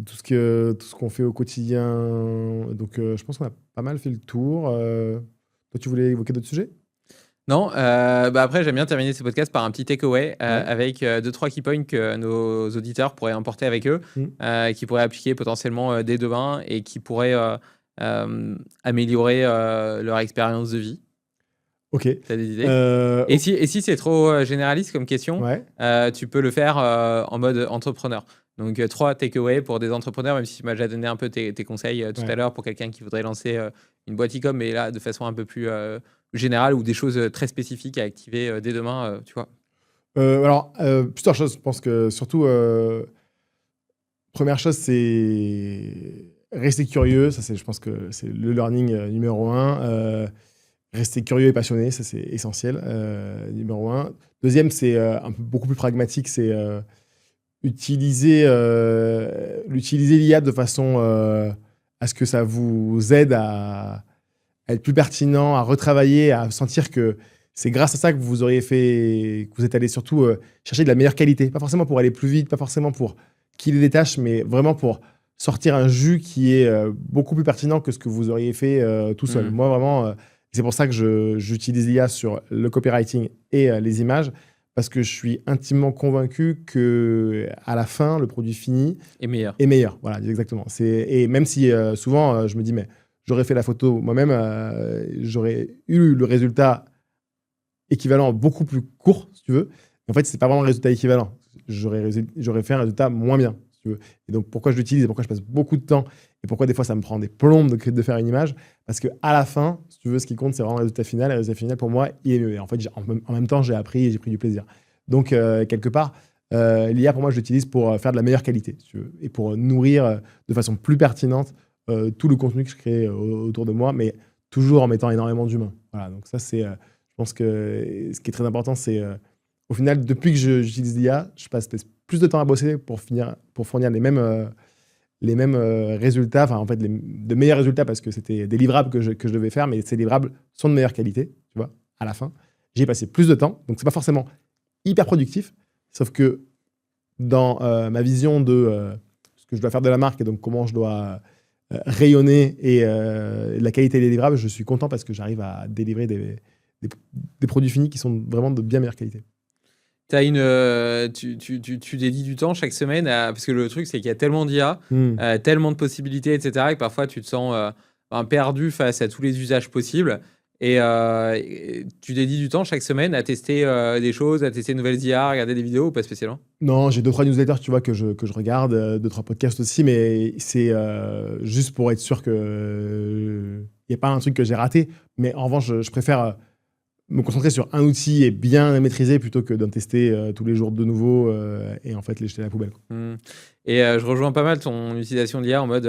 tout ce qu'on fait au quotidien. Donc, je pense qu'on a pas mal fait le tour. Toi, tu voulais évoquer d'autres sujets? Non, après, j'aime bien terminer ces podcasts par un petit takeaway Ouais. avec 2-3 key points que nos auditeurs pourraient emporter avec eux, qui pourraient appliquer potentiellement dès demain et qui pourraient améliorer leur expérience de vie. Ok. T'as des idées? Et si c'est trop généraliste comme question, Ouais. tu peux le faire en mode entrepreneur. Donc, 3 takeaways pour des entrepreneurs, même si tu m'as déjà donné un peu tes conseils tout Ouais. à l'heure pour quelqu'un qui voudrait lancer une boîte e-com, mais là, de façon un peu plus générale ou des choses très spécifiques à activer dès demain, tu vois. Alors, plusieurs choses. Je pense que surtout, Première chose, c'est rester curieux. Ça, je pense que c'est le learning numéro 1. Rester curieux et passionné, ça, c'est essentiel, numéro 1. Deuxième, c'est beaucoup plus pragmatique, c'est utiliser l'IA de façon à ce que ça vous aide à être plus pertinent, à retravailler, à sentir que c'est grâce à ça que vous êtes allé surtout chercher de la meilleure qualité. Pas forcément pour aller plus vite, pas forcément pour killer des tâches, mais vraiment pour sortir un jus qui est beaucoup plus pertinent que ce que vous auriez fait tout seul. Moi, vraiment, c'est pour ça que j'utilise l'IA sur le copywriting et les images, parce que je suis intimement convaincu qu'à la fin, le produit fini est meilleur. Voilà, exactement. Et même si souvent, je me dis, mais j'aurais fait la photo moi-même, j'aurais eu le résultat équivalent beaucoup plus court, si tu veux. En fait, c'est pas vraiment un résultat équivalent. J'aurais fait un résultat moins bien, si tu veux. Et donc, pourquoi je l'utilise et pourquoi je passe beaucoup de temps et pourquoi des fois ça me prend des plombes de faire une image, parce qu'à la fin, si tu veux, ce qui compte, c'est vraiment le résultat final. Et le résultat final, pour moi, il est mieux. Et en fait, en même temps, j'ai appris et j'ai pris du plaisir. Donc, quelque part, l'IA, pour moi, je l'utilise pour faire de la meilleure qualité, si tu veux, et pour nourrir de façon plus pertinente tout le contenu que je crée autour de moi, mais toujours en mettant énormément d'humains. Voilà, donc ça, c'est... je pense que ce qui est très important, c'est au final, depuis que j'utilise l'IA, je passe plus de temps à bosser pour fournir les mêmes résultats, enfin en fait de meilleurs résultats, parce que c'était des livrables que je devais faire, mais ces livrables sont de meilleure qualité, tu vois, à la fin. J'ai passé plus de temps, donc c'est pas forcément hyper productif, sauf que dans ma vision de ce que je dois faire de la marque et donc comment je dois rayonner et la qualité des livrables, je suis content parce que j'arrive à délivrer des produits finis qui sont vraiment de bien meilleure qualité. Tu dédies du temps chaque semaine parce que le truc, c'est qu'il y a tellement d'IA, tellement de possibilités, etc., que parfois tu te sens perdu face à tous les usages possibles. Et tu dédies du temps chaque semaine à tester des choses, à tester de nouvelles IA, à regarder des vidéos ou pas spécialement? Non, j'ai 2-3 newsletters, tu vois, que je regarde, 2-3 podcasts aussi, mais c'est juste pour être sûr que il n'y a pas un truc que j'ai raté. Mais en revanche, je préfère me concentrer sur un outil et bien maîtriser plutôt que d'en tester tous les jours de nouveau et en fait les jeter à la poubelle. Et je rejoins pas mal ton utilisation de l'IA en mode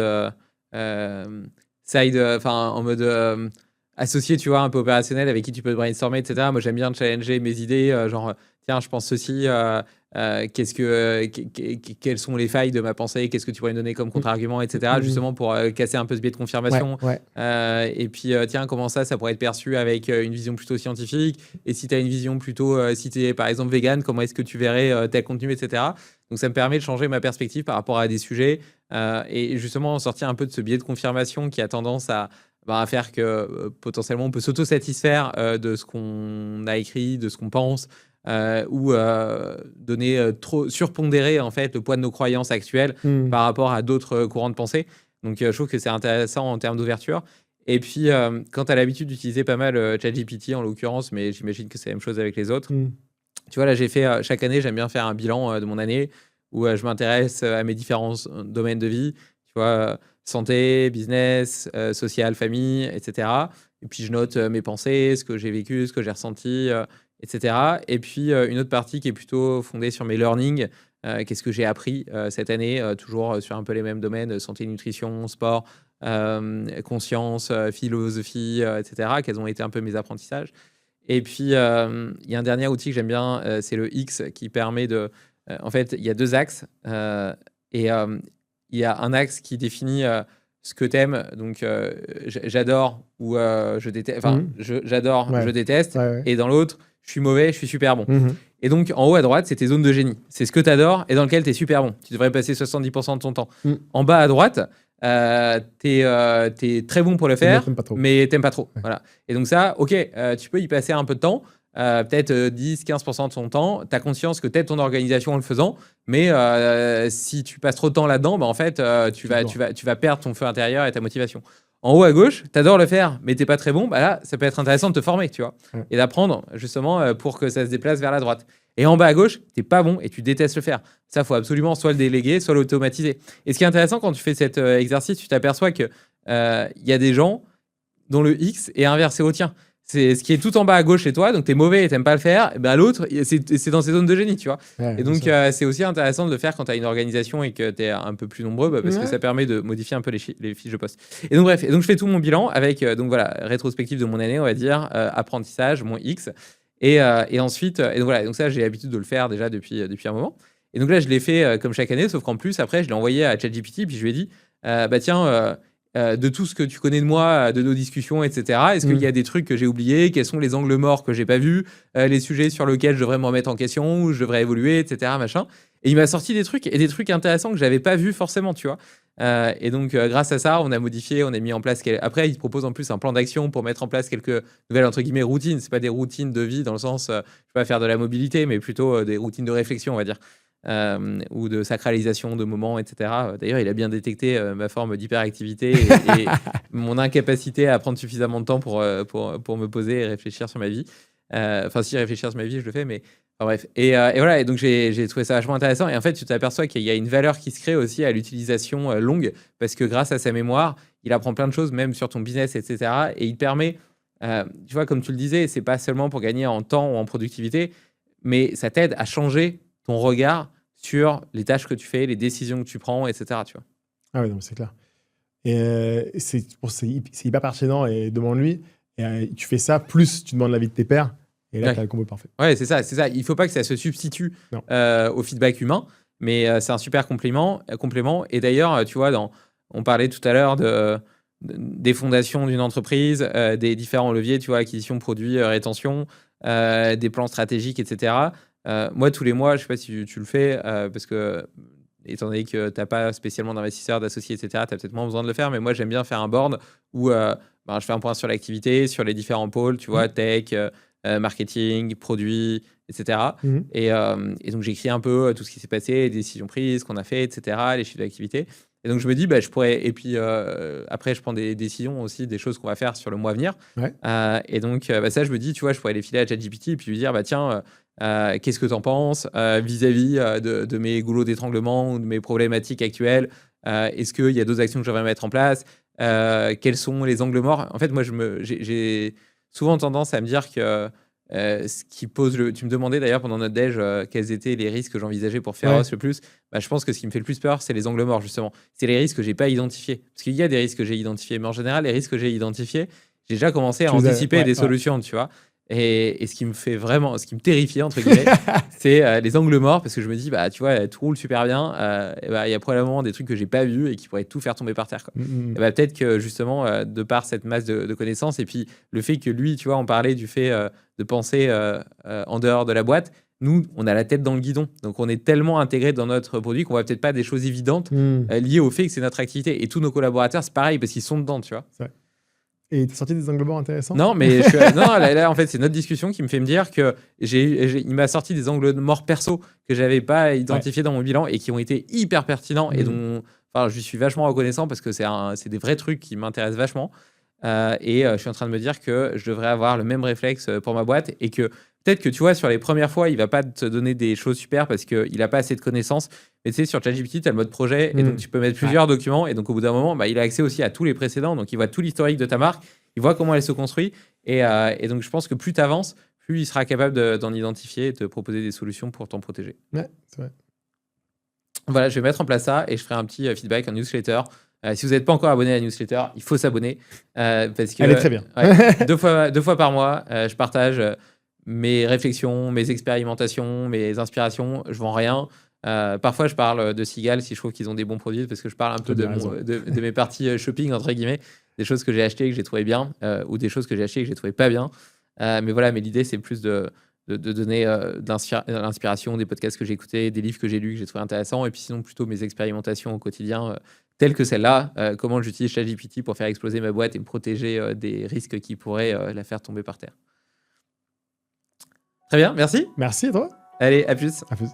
en mode associé, tu vois, un peu opérationnel, avec qui tu peux te brainstormer, etc. Moi, j'aime bien challenger mes idées, genre, tiens, je pense ceci, quelles sont les failles de ma pensée, qu'est-ce que tu pourrais me donner comme contre-argument, etc., justement pour casser un peu ce biais de confirmation. Et puis, tiens, comment ça pourrait être perçu avec une vision plutôt scientifique, et si tu as une vision plutôt, si tu es par exemple vegan, comment est-ce que tu verrais tel contenu, etc. Donc, ça me permet de changer ma perspective par rapport à des sujets, et justement sortir un peu de ce biais de confirmation qui a tendance à faire que potentiellement on peut s'auto-satisfaire de ce qu'on a écrit, de ce qu'on pense, ou donner trop surpondérer en fait le poids de nos croyances actuelles par rapport à d'autres courants de pensée. Donc je trouve que c'est intéressant en termes d'ouverture. Et puis quand tu as l'habitude d'utiliser pas mal ChatGPT en l'occurrence, mais j'imagine que c'est la même chose avec les autres. Tu vois, là j'ai fait chaque année, j'aime bien faire un bilan de mon année où je m'intéresse à mes différents domaines de vie. Tu vois, santé, business, social, famille, etc. Et puis, je note mes pensées, ce que j'ai vécu, ce que j'ai ressenti, etc. Et puis, une autre partie qui est plutôt fondée sur mes learnings. Qu'est-ce que j'ai appris cette année, toujours sur un peu les mêmes domaines, santé, nutrition, sport, conscience, philosophie, etc. Quels ont été un peu mes apprentissages. Et puis, il y a un dernier outil que j'aime bien, c'est le X, qui permet de... en fait, il y a 2 axes. Il y a un axe qui définit ce que t'aimes, donc j'adore ou je déteste. Enfin, j'adore, je déteste. Et dans l'autre, je suis mauvais, je suis super bon. Et donc, en haut à droite, c'est tes zones de génie. C'est ce que t'adores et dans lequel t'es super bon. Tu devrais passer 70% de ton temps. En bas à droite, t'es très bon pour le faire, mais t'aimes pas trop. Voilà. Et donc ça, ok, tu peux y passer un peu de temps. Peut-être 10-15% de son temps, tu as conscience que tu aides ton organisation en le faisant, mais si tu passes trop de temps là-dedans, en fait, tu vas perdre ton feu intérieur et ta motivation. En haut à gauche, tu adores le faire, mais tu n'es pas très bon, là, ça peut être intéressant de te former, tu vois, et d'apprendre justement pour que ça se déplace vers la droite. Et en bas à gauche, tu n'es pas bon et tu détestes le faire. Ça, il faut absolument soit le déléguer, soit l'automatiser. Et ce qui est intéressant quand tu fais cet exercice, tu t'aperçois qu'il y a des gens dont le X est inversé au tien. c'est ce qui est tout en bas à gauche chez toi, donc t'es mauvais et t'aimes pas le faire, et ben l'autre, c'est dans ses zones de génie, tu vois. Ouais, Et donc, ça. c'est aussi intéressant de le faire quand t'as une organisation et que t'es un peu plus nombreux, parce que Ouais. ça permet de modifier un peu les fiches de poste. Et donc, bref, et donc je fais tout mon bilan avec, donc voilà, rétrospective de mon année, on va dire, apprentissage, mon X. Et ensuite, et donc voilà, donc ça, j'ai l'habitude de le faire déjà depuis un moment. Et donc là, je l'ai fait comme chaque année, sauf qu'en plus, après, je l'ai envoyé à ChatGPT, puis je lui ai dit, bah tiens, de tout ce que tu connais de moi, de nos discussions, etc., est-ce qu'il y a des trucs que j'ai oubliés? Quels sont les angles morts que j'ai pas vus? Les sujets sur lesquels je devrais me remettre en question, où je devrais évoluer, etc., machin. Et il m'a sorti des trucs, et des trucs intéressants que j'avais pas vus forcément, tu vois. Et donc, grâce à ça, on a modifié, on a mis en place. Après, il te propose en plus un plan d'action pour mettre en place quelques nouvelles, entre guillemets, routines. C'est pas des routines de vie dans le sens, je vais pas faire de la mobilité, mais plutôt des routines de réflexion, on va dire. Ou de sacralisation de moments, etc. D'ailleurs, il a bien détecté ma forme d'hyperactivité et mon incapacité à prendre suffisamment de temps pour me poser et réfléchir sur ma vie. Enfin, si réfléchir sur ma vie, je le fais, mais enfin, bref. Et voilà, et donc j'ai trouvé ça vachement intéressant. Et en fait, tu t'aperçois qu'il y a une valeur qui se crée aussi à l'utilisation longue, parce que grâce à sa mémoire, il apprend plein de choses, même sur ton business, etc. Et il te permet, tu vois, comme tu le disais, c'est pas seulement pour gagner en temps ou en productivité, mais ça t'aide à changer ton regard sur les tâches que tu fais, les décisions que tu prends, etc. Tu vois. Ah ouais, non, c'est clair. Et c'est hyper pertinent et demande-lui. Et tu fais ça, plus tu demandes l'avis de tes pairs. Et là, Ouais. tu as le combo parfait. Ouais, c'est ça, c'est ça. Il faut pas que ça se substitue Non. au feedback humain, mais c'est un super complément. Et d'ailleurs, tu vois, on parlait tout à l'heure des fondations d'une entreprise, des différents leviers, tu vois, acquisition, produit, rétention, des plans stratégiques, etc. Moi, tous les mois, je sais pas si tu le fais, parce que étant donné que tu n'as pas spécialement d'investisseurs, d'associés, etc., tu as peut-être moins besoin de le faire, mais moi, j'aime bien faire un board où je fais un point sur l'activité, sur les différents pôles, tu vois, tech, marketing, produits, etc. Mhm. Et donc, j'écris un peu tout ce qui s'est passé, les décisions prises, qu'on a fait, etc., les chiffres d'activité. Et donc, je me dis, je pourrais. Et puis, après, je prends des décisions aussi, des choses qu'on va faire sur le mois à venir. Ouais. Et donc, ça, je me dis, tu vois, je pourrais les filer à ChatGPT et puis lui dire, tiens, qu'est-ce que tu en penses vis-à-vis de mes goulots d'étranglement ou de mes problématiques actuelles? Est-ce qu'il y a d'autres actions que je devrais mettre en place? Quels sont les angles morts? En fait, moi, j'ai souvent tendance à me dire que ce qui pose tu me demandais d'ailleurs pendant notre déj quels étaient les risques que j'envisageais pour Féroce le plus. Je pense que ce qui me fait le plus peur, c'est les angles morts, justement. C'est les risques que j'ai pas identifiés. Parce qu'il y a des risques que j'ai identifiés, mais en général, les risques que j'ai identifiés, j'ai déjà commencé à anticiper des solutions, tu vois. Et ce qui me fait vraiment, ce qui me terrifie, entre guillemets, c'est les angles morts, parce que je me dis, tu vois, tout roule super bien, il y a probablement des trucs que j'ai pas vus et qui pourraient tout faire tomber par terre, quoi. Mhm. Et peut-être que justement, de par cette masse de connaissances, et puis le fait que lui, tu vois, on parlait du fait de penser en dehors de la boîte, nous, on a la tête dans le guidon. Donc, on est tellement intégré dans notre produit qu'on voit peut-être pas des choses évidentes liées au fait que c'est notre activité. Et tous nos collaborateurs, c'est pareil, parce qu'ils sont dedans, tu vois. Et t'es sorti des angles morts intéressants? Non, mais là, en fait, c'est notre discussion qui me fait me dire que il m'a sorti des angles morts perso que j'avais pas identifiés dans mon bilan et qui ont été hyper pertinents et dont, je lui suis vachement reconnaissant parce que c'est des vrais trucs qui m'intéressent vachement. Et je suis en train de me dire que je devrais avoir le même réflexe pour ma boîte et que peut-être que tu vois, sur les premières fois, il va pas te donner des choses super parce qu'il a pas assez de connaissances. Mais tu sais, sur ChatGPT, tu as le mode projet et donc tu peux mettre plusieurs documents. Et donc au bout d'un moment, il a accès aussi à tous les précédents. Donc il voit tout l'historique de ta marque, il voit comment elle se construit. Et donc je pense que plus tu avances, plus il sera capable d'en identifier et de te proposer des solutions pour t'en protéger. Ouais, c'est vrai. Voilà, je vais mettre en place ça et je ferai un petit feedback, un newsletter. Si vous n'êtes pas encore abonné à la newsletter, il faut s'abonner. Parce que, elle est très bien. deux fois par mois, je partage mes réflexions, mes expérimentations, mes inspirations. Je vends rien. Parfois, je parle de Cigale si je trouve qu'ils ont des bons produits, parce que je parle un peu de mes parties shopping, entre guillemets, des choses que j'ai achetées et que j'ai trouvées bien, ou des choses que j'ai achetées et que j'ai trouvées pas bien. Mais voilà, l'idée, c'est plus de donner de l'inspiration, des podcasts que j'ai écoutés, des livres que j'ai lus, que j'ai trouvé intéressants, et puis sinon plutôt mes expérimentations au quotidien, telles que celle-là, comment j'utilise ChatGPT pour faire exploser ma boîte et me protéger des risques qui pourraient la faire tomber par terre. Très bien, merci. Merci à toi. Allez, à plus. À plus.